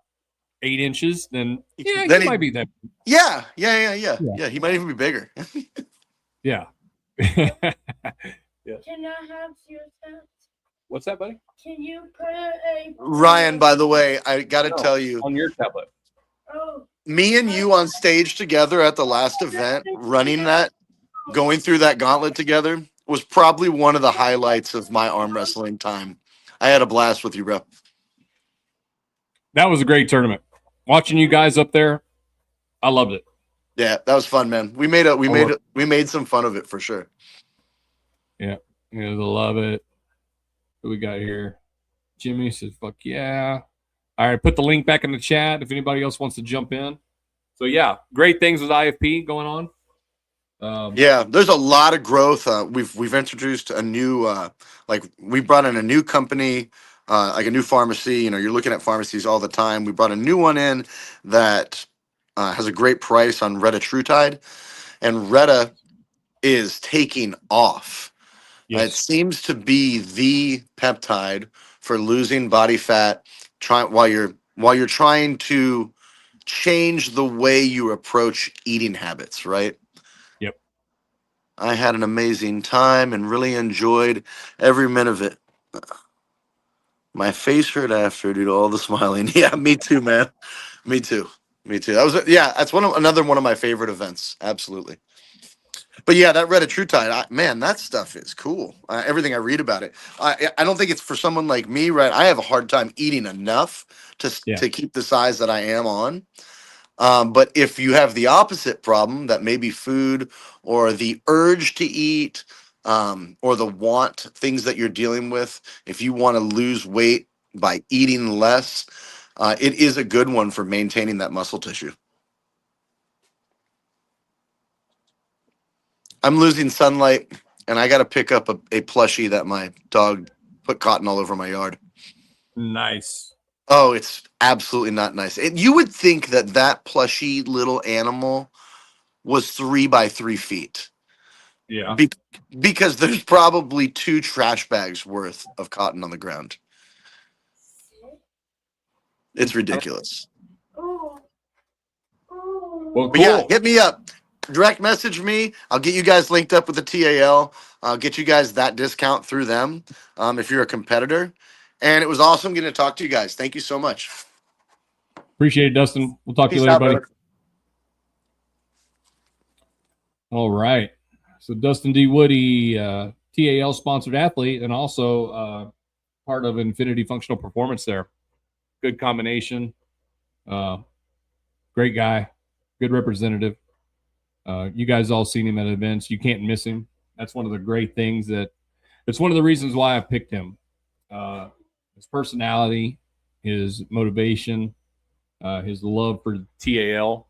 8 inches, then yeah, Then he he- might be that. Yeah. He might even be bigger. Yeah. Can I have your stuff? What's that, buddy? Can you put a Ryan, by the way, I got to tell you, On your tablet. Oh, me and you on stage together at the last event, running that, going through that gauntlet together, was probably one of the highlights of my arm wrestling time. I had a blast with you, bro. That was a great tournament. Watching you guys up there, I loved it. Yeah, that was fun, man. We made some fun of it for sure. Yeah, I love it. What we got here? Jimmy says, "Fuck yeah!" All right, put the link back in the chat if anybody else wants to jump in. So yeah, great things with IFP going on. Yeah, there's a lot of growth. We've introduced a new we brought in a new company, like a new pharmacy. You're looking at pharmacies all the time. We brought a new one in that has a great price on Retatrutide, and Reta is taking off. It seems to be the peptide for losing body fat. While you're trying to change the way you approach eating habits, right? Yep. I had an amazing time and really enjoyed every minute of it. My face hurt after, dude. All the smiling. Yeah, me too, man. Me too. That's another one of my favorite events. Absolutely. But yeah, that Retatrutide, man, that stuff is cool. Everything I read about it, I don't think it's for someone like me, right? I have a hard time eating enough to keep the size that I am on. But if you have the opposite problem, that maybe food or the urge to eat, or the things that you're dealing with, if you want to lose weight by eating less, it is a good one for maintaining that muscle tissue. I'm losing sunlight, and I got to pick up a plushie that my dog put cotton all over my yard. Nice. Oh, it's absolutely not nice. You would think that plushie little animal was 3 by 3 feet. Yeah. Because there's probably 2 trash bags worth of cotton on the ground. It's ridiculous. oh, Well, But yeah, cool. hit me up. Direct message me. I'll get you guys linked up with the TAL. I'll get you guys that discount through them if you're a competitor. And it was awesome getting to talk to you guys. Thank you so much. Appreciate it, Dustin. We'll talk to you Peace later, out, buddy. brother. All right. So Dustin D. Woody, TAL sponsored athlete, and also part of Infinity Functional Performance there. Good combination. Great guy. Good representative. You guys all seen him at events. You can't miss him. That's one of the great things it's one of the reasons why I picked him. His personality, his motivation, his love for TAL.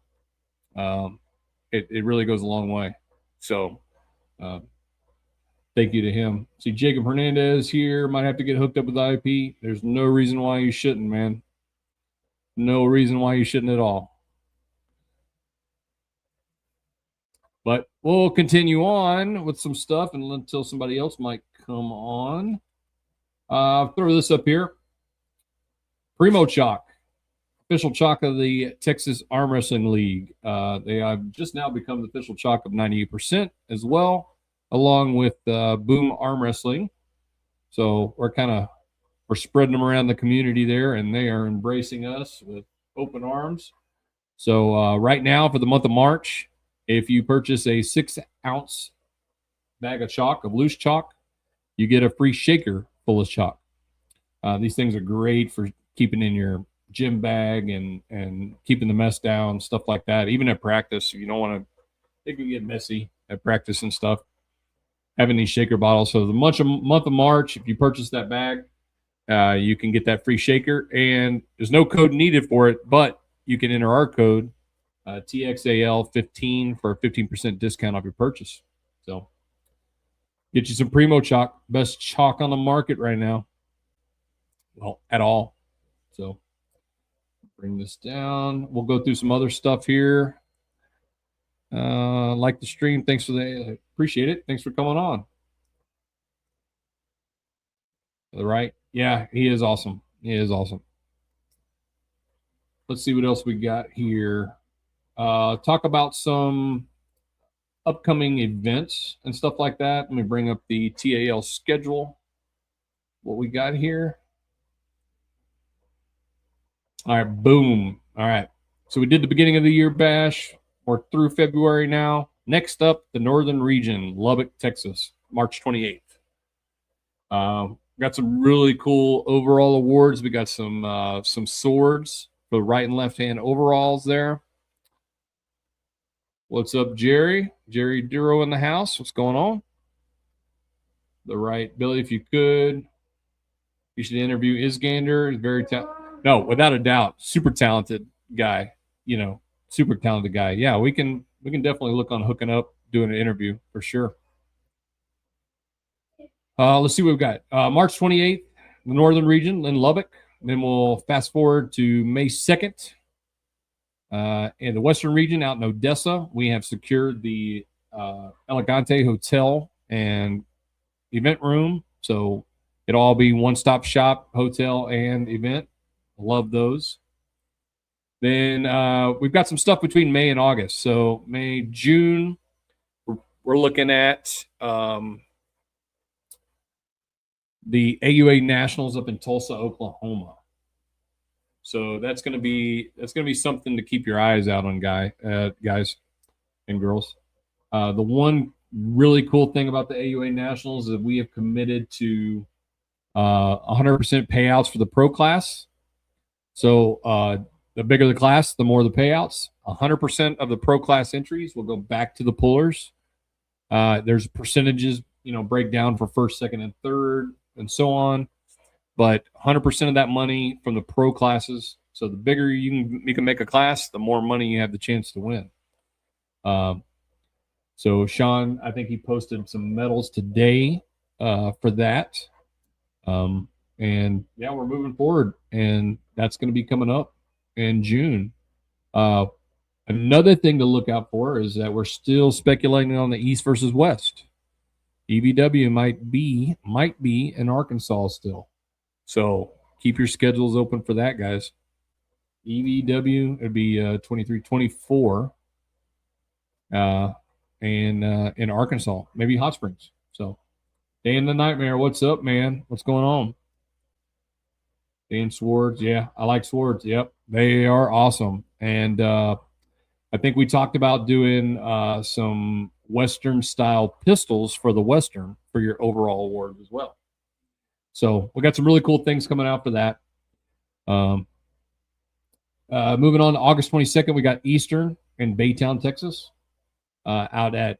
It really goes a long way. So thank you to him. See, Jacob Hernandez here might have to get hooked up with IP. There's no reason why you shouldn't, man. No reason why you shouldn't at all. But we'll continue on with some stuff until somebody else might come on. I'll throw this up here. Primo Chalk, official chalk of the Texas Arm Wrestling League. They have just now become the official chalk of 98% as well, along with Boom Arm Wrestling. So we're spreading them around the community there, and they are embracing us with open arms. So right now for the month of March, if you purchase a 6-ounce bag of chalk, of loose chalk, you get a free shaker full of chalk. These things are great for keeping in your gym bag and keeping the mess down, stuff like that. Even at practice, if you don't want to, it can get messy at practice and stuff. Having these shaker bottles. So the month of March, if you purchase that bag, you can get that free shaker, and there's no code needed for it, but you can enter our code TXAL15 for a 15% discount off your purchase. So Get you some Primo chalk. Best chalk on the market right now. Well, at all. So bring this down. We'll go through some other stuff here. Like the stream. Thanks for the appreciate it. Thanks for coming on. All right. Yeah, he is awesome. He is awesome. Let's see what else we got here. Talk about some upcoming events and stuff like that. Let me bring up the TAL schedule. What we got here. All right, boom. All right. So we did the beginning of the year bash. We're through February now. Next up, the Northern Region, Lubbock, Texas, March 28th. Got some really cool overall awards. We got some swords for the right and left hand overalls there. What's up, Jerry? Jerry Duro in the house. What's going on? The right, Billy, if you could, you should interview Isgander. He's very no, without a doubt, super talented guy. You know, super talented guy. Yeah, we can definitely look on hooking up, doing an interview for sure. Let's see what we've got. March 28th, the Northern Region in Lubbock. Then we'll fast forward to May 2nd. In the Western Region out in Odessa, we have secured the Elegante Hotel and event room. So it'll all be one-stop shop, hotel and event. Love those. Then we've got some stuff between May and August. So May, June, we're looking at the AUA Nationals up in Tulsa, Oklahoma. So that's gonna be something to keep your eyes out on, guys and girls. The one really cool thing about the AUA Nationals is that we have committed to 100% payouts for the pro class. So the bigger the class, the more the payouts. 100% of the pro class entries will go back to the pullers. There's percentages, break down for first, second, and third, and so on. But 100% of that money from the pro classes. So the bigger you can make a class, the more money you have the chance to win. So Sean, I think he posted some medals today for that. And yeah, we're moving forward, and that's going to be coming up in June. Another thing to look out for is that we're still speculating on the East versus West. EVW might be in Arkansas still. So keep your schedules open for that, guys. EVW, it'd be 23, 24 and in Arkansas, maybe Hot Springs. So Dan the Nightmare, what's up, man? What's going on? Dan Swords, yeah, I like Swords. Yep, they are awesome. And I think we talked about doing some Western style pistols for the Western for your overall award as well. So we got some really cool things coming out for that. Moving on to August 22nd, we got Eastern in Baytown, Texas, out at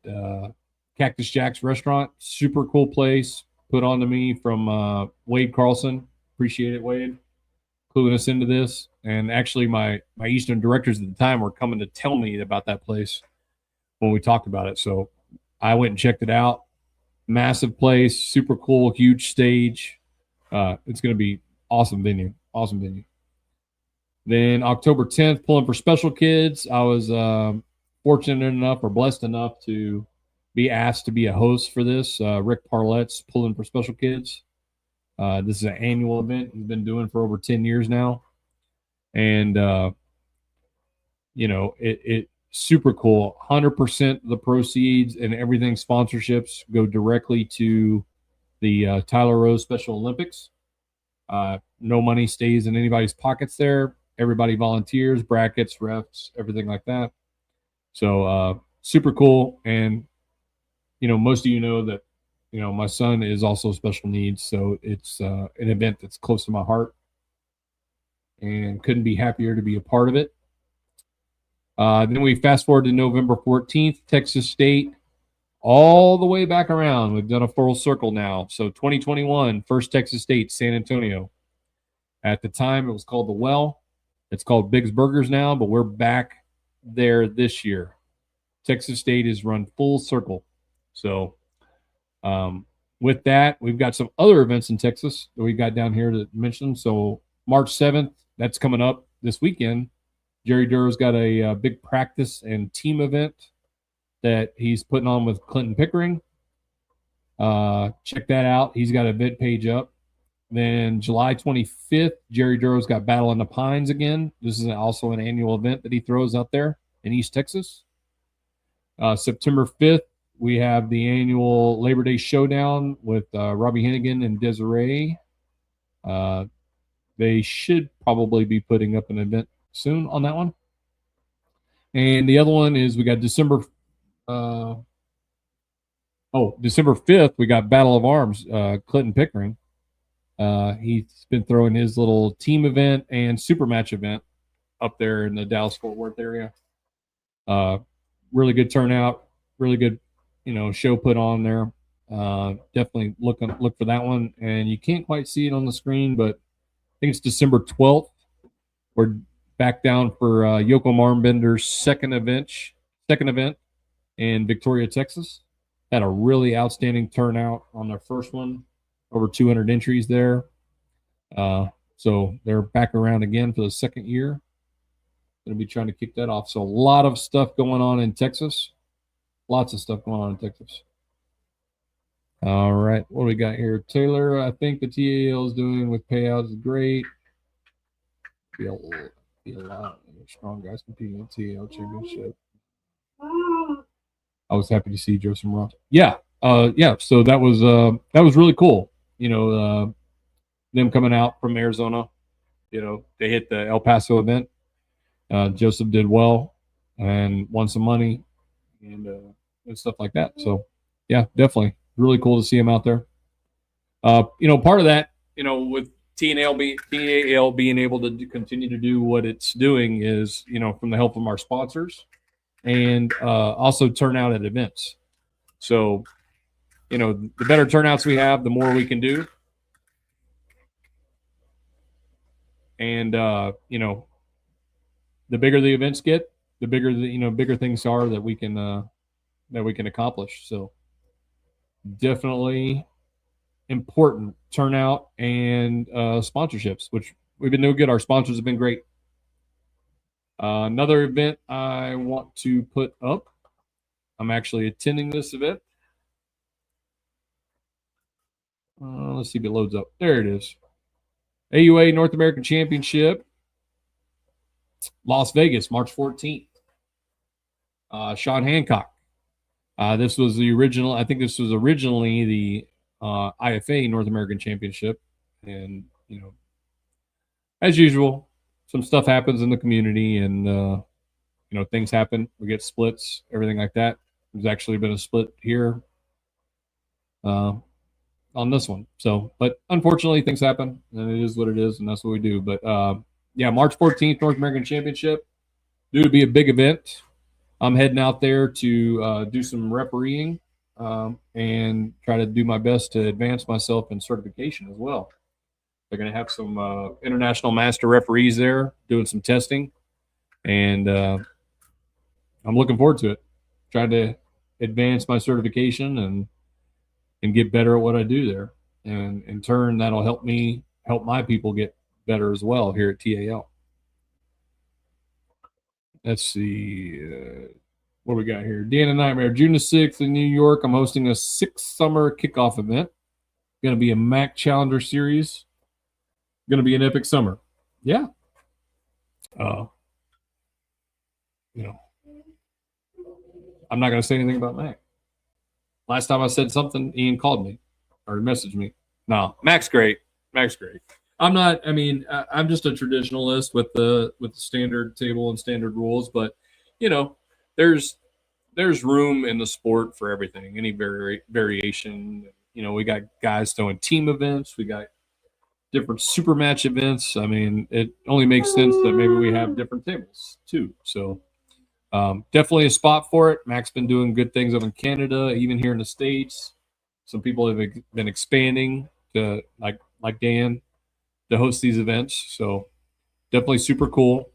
Cactus Jack's restaurant. Super cool place put on to me from Wade Carlson. Appreciate it, Wade, cluing us into this. And actually, my Eastern directors at the time were coming to tell me about that place when we talked about it. So I went and checked it out. Massive place, super cool, huge stage. It's going to be awesome venue. Awesome venue. Then October 10th, pulling for Special Kids. I was fortunate enough or blessed enough to be asked to be a host for this. Rick Parlette's pulling for Special Kids. This is an annual event he's been doing for over 10 years now. And, it super cool. 100% of the proceeds and everything sponsorships go directly to the Tyler Rose Special Olympics. No money stays in anybody's pockets there. Everybody volunteers, brackets, refs, everything like that. So super cool. And, most of you know that, my son is also special needs. So it's an event that's close to my heart and couldn't be happier to be a part of it. Then we fast forward to November 14th, Texas State, all the way back around. We've done a full circle now. So 2021, first Texas State, San Antonio. At the time, it was called The Well. It's called Biggs Burgers now, but we're back there this year. Texas State is run full circle. So With that, we've got some other events in Texas that we got down here to mention. So March 7th, that's coming up this weekend. Jerry Duro's got a big practice and team event that he's putting on with Clinton Pickering. Check that out. He's got an event page up. Then July 25th, Jerry Duro's got Battle in the Pines again. This is also an annual event that he throws out there in East Texas. September 5th, we have the annual Labor Day Showdown with Robbie Hennigan and Desiree. They should probably be putting up an event soon on that one. And the other one is we got December 5th, we got Battle of Arms, Clinton Pickering. He's been throwing his little team event and super match event up there in the Dallas-Fort Worth area. Really good turnout, really good, show put on there. Definitely look for that one. And you can't quite see it on the screen, but I think it's December 12th. We're back down for Yoko Marmbender's second event in Victoria, Texas. Had a really outstanding turnout on their first one, over 200 entries there. So they're back around again for the second year. Going to be trying to kick that off. So a lot of stuff going on in Texas. Lots of stuff going on in Texas. All right, what do we got here? Taylor, I think the TAL is doing with payouts is great. Be a lot of strong guys competing in the TAL championship. I was happy to see Joseph Ross. Yeah. So that was really cool. Them coming out from Arizona. They hit the El Paso event. Joseph did well and won some money and stuff like that. So yeah, definitely really cool to see him out there. Part of that, with TAL being able to continue to do what it's doing is, from the help from our sponsors and also turnout at events. So, the better turnouts we have, the more we can do. And, the bigger the events get, the bigger bigger things are that we can accomplish. So definitely important turnout and sponsorships, which we've been doing good. Our sponsors have been great. Another event I want to put up. I'm actually attending this event. Let's see if it loads up. There it is. AUA North American Championship, Las Vegas, March 14th. Sean Hancock. This was the original. I think this was originally the IFA North American Championship, and as usual, some stuff happens in the community, and things happen. We get splits, everything like that. There's actually been a split here on this one. So, but unfortunately, things happen, and it is what it is, and that's what we do. But March 14th, North American Championship, due to be a big event. I'm heading out there to do some refereeing and try to do my best to advance myself in certification as well. They're going to have some international master referees there doing some testing, and I'm looking forward to it. Trying to advance my certification and get better at what I do there, and in turn, that'll help me help my people get better as well here at TAL. Let's see. What do we got here? Dan and Nightmare. June the 6th in New York, I'm hosting a 6th summer kickoff event. Going to be a MAC Challenger Series. Going to be an epic summer. Yeah. I'm not going to say anything about MAC. Last time I said something, Ian called me or messaged me. No, Mac's great. Mac's great. I'm not. I mean, I'm just a traditionalist with the standard table and standard rules, but there's room in the sport for everything. Any variation. We got guys throwing team events. We got different super match events. I mean, it only makes sense that maybe we have different tables too. So definitely a spot for it. Mac's been doing good things up in Canada, even here in the States. Some people have been expanding to like Dan to host these events. So definitely super cool.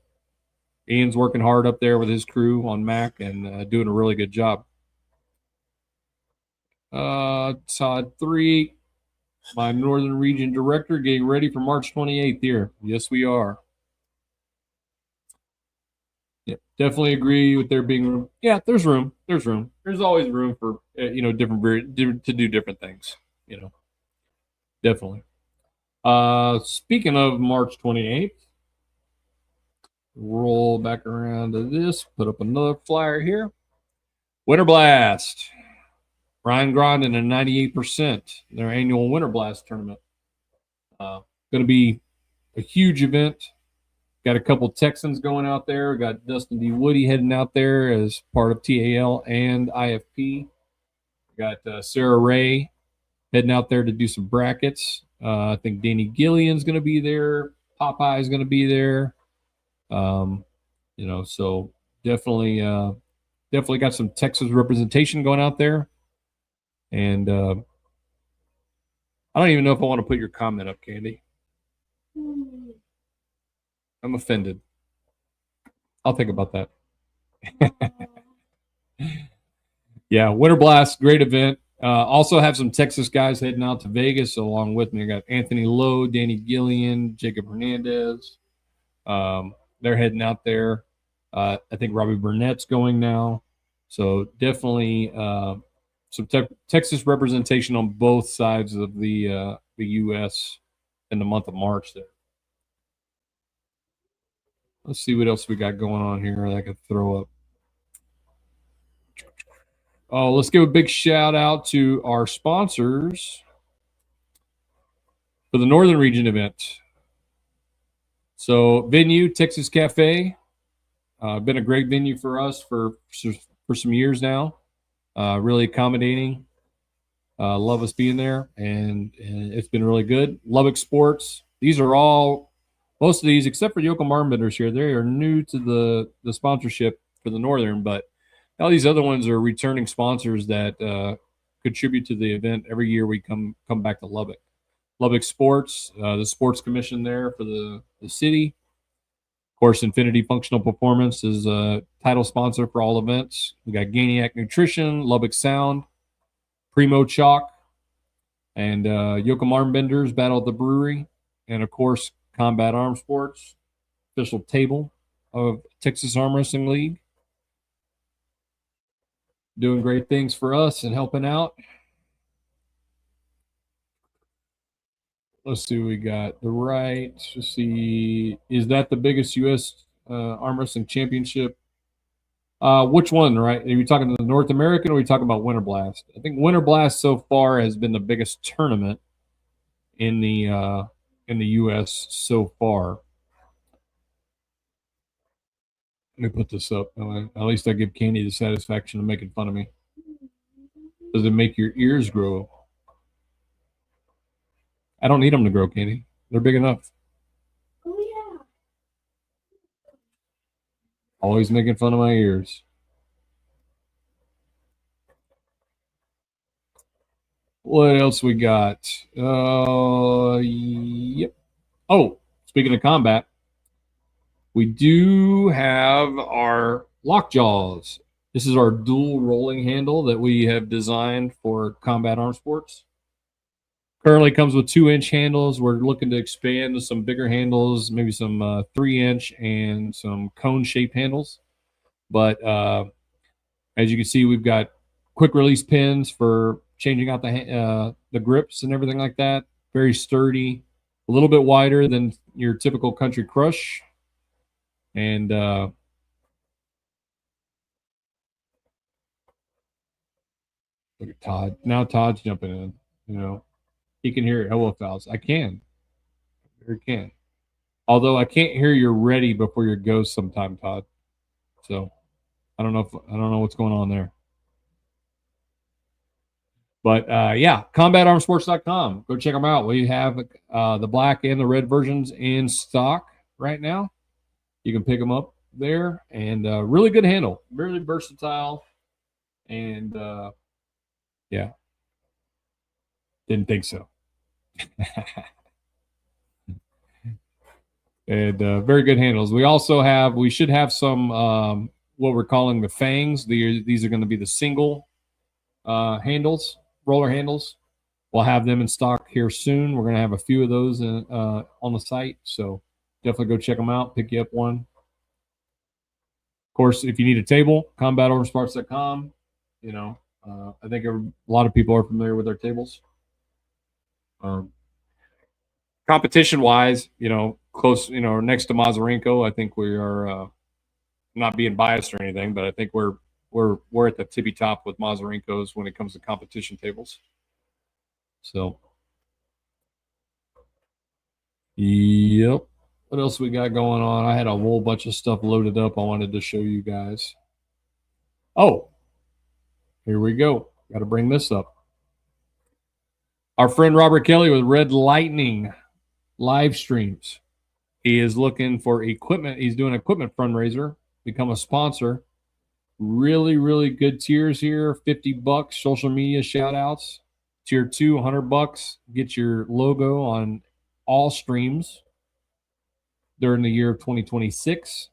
Ian's working hard up there with his crew on Mac and doing a really good job. Todd 3, my Northern Region Director, getting ready for March 28th here. Yes, we are. Yeah, definitely agree with there being room. Yeah, there's room. There's room. There's always room for different to do different things. Definitely. Speaking of March 28th, roll back around to this. Put up another flyer here. Winter Blast. Ryan Grondin and 98%. Their annual Winter Blast tournament. Going to be a huge event. Got a couple Texans going out there. Got Dustin D. Woody heading out there as part of TAL and IFP. Got Sarah Ray heading out there to do some brackets. I think Danny Gillian's going to be there. Popeye's going to be there. So definitely got some Texas representation going out there. And I don't even know if I want to put your comment up, Candy. I'm offended. I'll think about that. Yeah, Winter Blast, great event. Also have some Texas guys heading out to Vegas along with me. I got Anthony Lowe, Danny Gillian, Jacob Hernandez. They're heading out there. I think Robbie Burnett's going now. So definitely some Texas representation on both sides of the U.S. in the month of March there. Let's see what else we got going on here that I could throw up. Oh, let's give a big shout out to our sponsors for the Northern Region event. So venue, Texas Cafe, been a great venue for us for some years now. Really accommodating. Love us being there, and it's been really good. Lubbock Sports. These are all, most of these, except for Yoakum Armbinders here, they are new to the sponsorship for the Northern, but all these other ones are returning sponsors that contribute to the event. Every year we come back to Lubbock. Lubbock Sports, the sports commission there for the city. Of course, Infinity Functional Performance is a title sponsor for all events. We got Gainiac Nutrition, Lubbock Sound, Primo Chalk, and Yoakum Armbinders, Battle at the Brewery, and of course, Combat Arm Sports, official table of Texas Arm Wrestling League. Doing great things for us and helping out. Let's see what we got. The right. Let's see. Is that the biggest U.S. Arm Wrestling Championship? Which one, right? Are you talking to the North American or are we talking about Winter Blast? I think Winter Blast so far has been the biggest tournament in the U.S. so far. Let me put this up. At least I give Candy the satisfaction of making fun of me. Does it make your ears grow? I don't need them to grow, Candy. They're big enough. Oh, yeah. Always making fun of my ears. What else we got? Yep. Oh, speaking of combat, we do have our lockjaws. This is our dual rolling handle that we have designed for combat arm sports. Currently comes with 2-inch handles. We're looking to expand to some bigger handles, maybe some 3-inch and some cone-shaped handles. But as you can see, we've got quick release pins for changing out the grips and everything like that. Very sturdy, a little bit wider than your typical Country Crush. And look at Todd. Now Todd's jumping in, He can hear elbow fouls. I can. I can. Although I can't hear you're ready before your go sometime, Todd. So I don't know what's going on there. But yeah, combatarmsports.com. Go check them out. We have the black and the red versions in stock right now. You can pick them up there, and really good handle, really versatile, and yeah, didn't think so. And very good handles. We should have some what we're calling the fangs. These are going to be the single handles. roller handles. We'll have them in stock here soon. We're going to have a few of those on the site. So definitely go check them out. Pick you up one. Of course, if you need a table, combatarmsparts.com. You know, I think a lot of people are familiar with our tables. Competition wise, you know, close, you know, next to Mazarenko, I think we are not being biased or anything, but I think we're at the tippy top with Mazarenko's when it comes to competition tables. So, yep. What else we got going on? I had a whole bunch of stuff loaded up I wanted to show you guys. Oh, here we go. Got to bring this up. Our friend Robert Kelly with Red Lightning live streams. He is looking for equipment. He's doing an equipment fundraiser. Become a sponsor. Really, really good tiers here. $50 social media shout outs. Tier 2, $100. Get your logo on all streams during the year of 2026.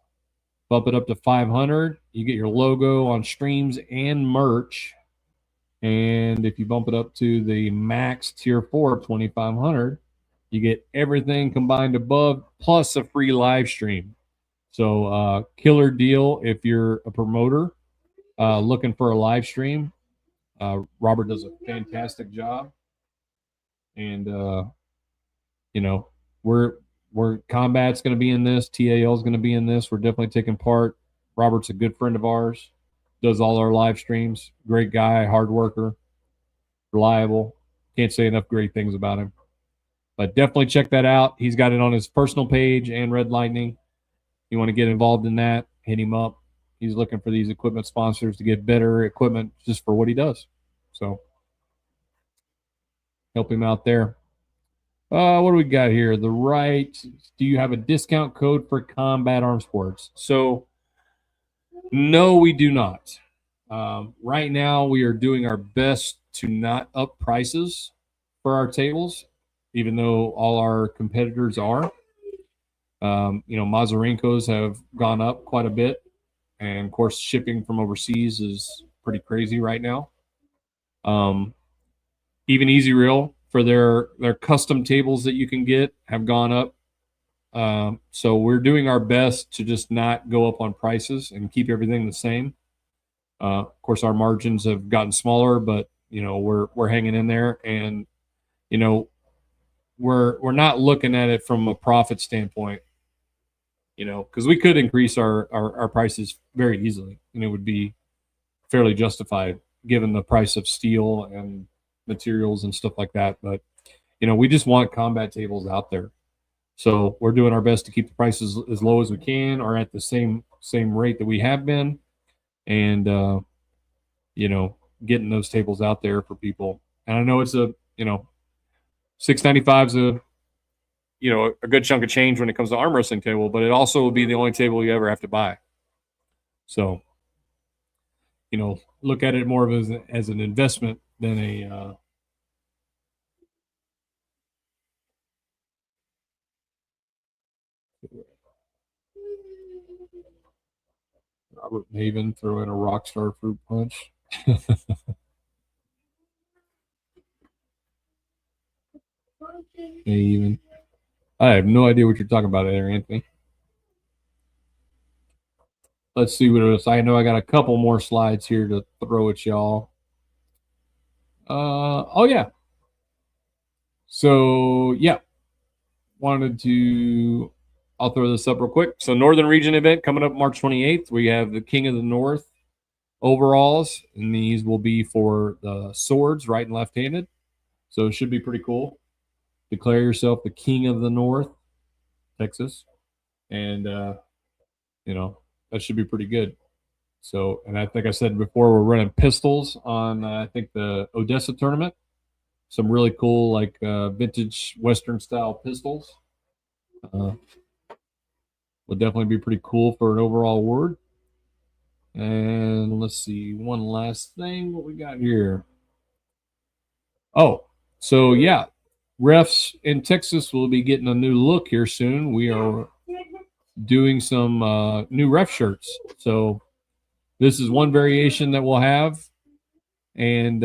Bump it up to $500. You get your logo on streams and merch. And if you bump it up to the max tier 4, $2,500, you get everything combined above plus a free live stream. So killer deal if you're a promoter looking for a live stream. Robert does a fantastic job. And, you know, we're Combat's going to be in this. TAL is going to be in this. We're definitely taking part. Robert's a good friend of ours. Does all our live streams. Great guy, hard worker, reliable. Can't say enough great things about him. But definitely check that out. He's got it on his personal page and Red Lightning. You want to get involved in that, hit him up. He's looking for these equipment sponsors to get better equipment just for what he does. So help him out there. What do we got here? Do you have a discount code for Combat Arm Sports? So no, we do not. Right now, we are doing our best to not up prices for our tables, even though all our competitors are. You know, Mazarenko's have gone up quite a bit. And, of course, shipping from overseas is pretty crazy right now. Even Easy Rail for their custom tables that you can get have gone up. So we're doing our best to just not go up on prices and keep everything the same. Of course, our margins have gotten smaller, but you know we're hanging in there, and you know we're not looking at it from a profit standpoint. You know, because we could increase our prices very easily, and it would be fairly justified given the price of steel and materials and stuff like that. But you know, we just want combat tables out there. So we're doing our best to keep the prices as low as we can, or at the same rate that we have been, and you know, getting those tables out there for people. And I know it's $695 is a good chunk of change when it comes to arm wrestling table, but it also will be the only table you ever have to buy. So, you know, look at it more of as an investment than a Robert Maven throw in a Rockstar fruit punch. Maven. I have no idea what you're talking about there, Anthony. Let's see what else. I know I got a couple more slides here to throw at y'all. Oh yeah. So yeah, I'll throw this up real quick. So Northern Region event coming up March 28th. We have the King of the North overalls, and these will be for the swords, right and left-handed. So it should be pretty cool. Declare yourself the King of the North, Texas, and you know that should be pretty good. So, and I think I said before, we're running pistols on I think the Odessa tournament. Some really cool like vintage Western style pistols. Would definitely be pretty cool for an overall award. And let's see, one last thing. What we got here? Oh, so yeah, refs in Texas will be getting a new look here soon. We are doing some new ref shirts. So this is one variation that we'll have. And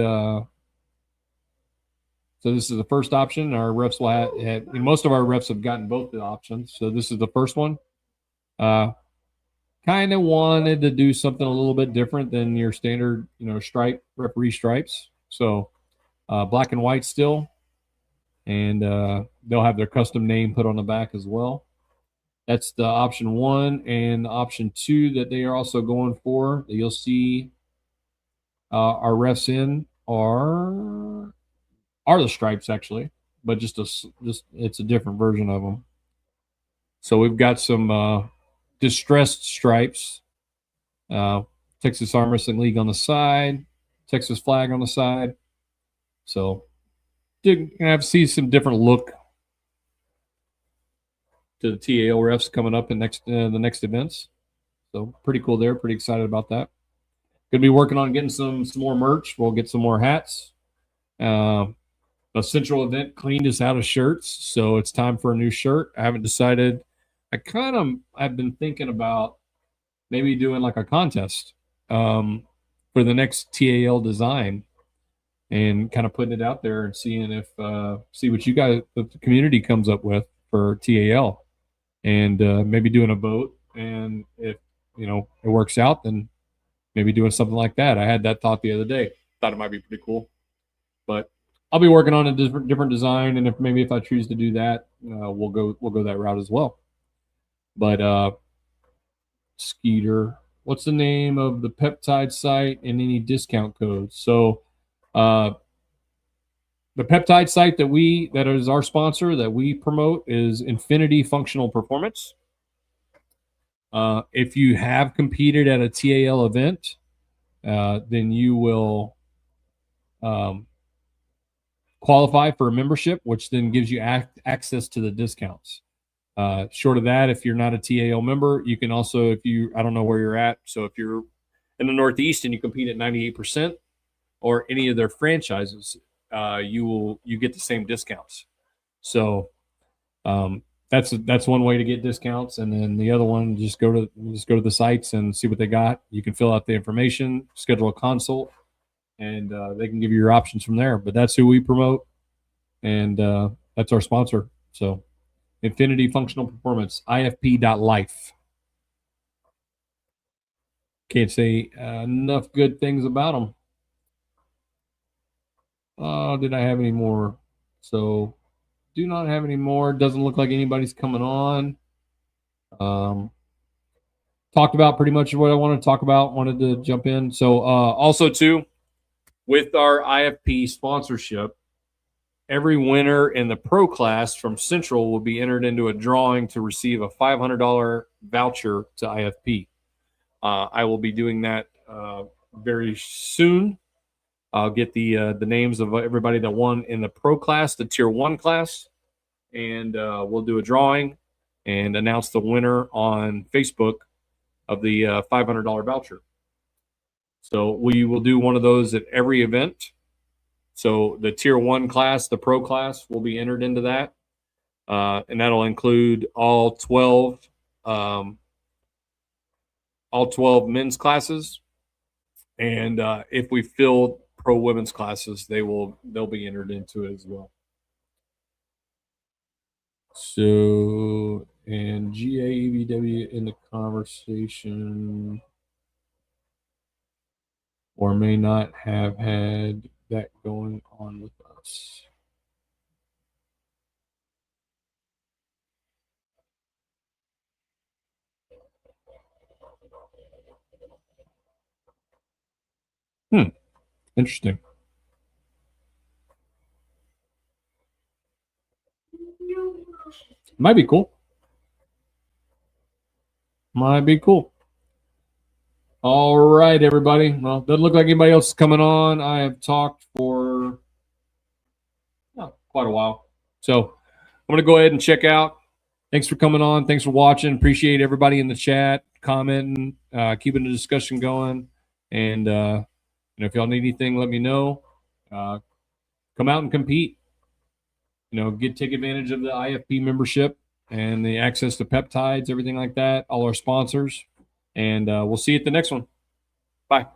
So this is the first option. Our reps will have most of our reps have gotten both the options. So this is the first one. Kind of wanted to do something a little bit different than your standard, stripe referee stripes. So black and white still, and they'll have their custom name put on the back as well. That's the option 1, and the option 2 that they are also going for that you'll see our refs in are the stripes actually, but just it's a different version of them. So we've got some distressed stripes, Texas Arm Wrestling League on the side, Texas flag on the side. So you're gonna have to see some different look to the TAL refs coming up in the next events. So pretty cool there. Pretty excited about that. Gonna be working on getting some more merch. We'll get some more hats. The Central event cleaned us out of shirts, so it's time for a new shirt. I haven't decided. I've been thinking about maybe doing like a contest for the next TAL design and kind of putting it out there and seeing if see what you guys, the community comes up with for TAL, and maybe doing a vote. And if it works out, then maybe doing something like that. I had that thought the other day. Thought it might be pretty cool, but I'll be working on a different design, and if I choose to do that, we'll go that route as well. But Skeeter, what's the name of the peptide site and any discount codes? So the peptide site that is our sponsor that we promote is Infinity Functional Performance. If you have competed at a TAL event, then you will qualify for a membership, which then gives you access to the discounts. Short of that, if you're not a TAL member, you can also, I don't know where you're at. So if you're in the Northeast and you compete at 98% or any of their franchises, you get the same discounts. So that's one way to get discounts. And then the other one, just go to the sites and see what they got. You can fill out the information, schedule a consult, and they can give you your options from there. But that's who we promote, and that's our sponsor. So Infinity Functional Performance, ifp.life. Can't say enough good things about them. Did I have any more? So do not have any more. Doesn't look like anybody's coming on. Talked about pretty much what I wanted to talk about. Wanted to jump in. So also too, with our IFP sponsorship, every winner in the pro class from Central will be entered into a drawing to receive a $500 voucher to IFP. I will be doing that very soon. I'll get the names of everybody that won in the pro class, the tier 1 class, and we'll do a drawing and announce the winner on Facebook of the $500 voucher. So we will do one of those at every event. So the tier 1 class, the pro class, will be entered into that. And that'll include all 12 men's classes. And if we fill pro women's classes, they'll be entered into it as well. So, and GAEVW in the conversation, or may not have had that going on with us. Interesting. Might be cool. Might be cool. All right, everybody. Well, doesn't look like anybody else is coming on. I have talked for quite a while. So I'm going to go ahead and check out. Thanks for coming on. Thanks for watching. Appreciate everybody in the chat, commenting, keeping the discussion going. And if y'all need anything, let me know. Come out and compete. Take advantage of the IFP membership and the access to peptides, everything like that, all our sponsors. And we'll see you at the next one. Bye.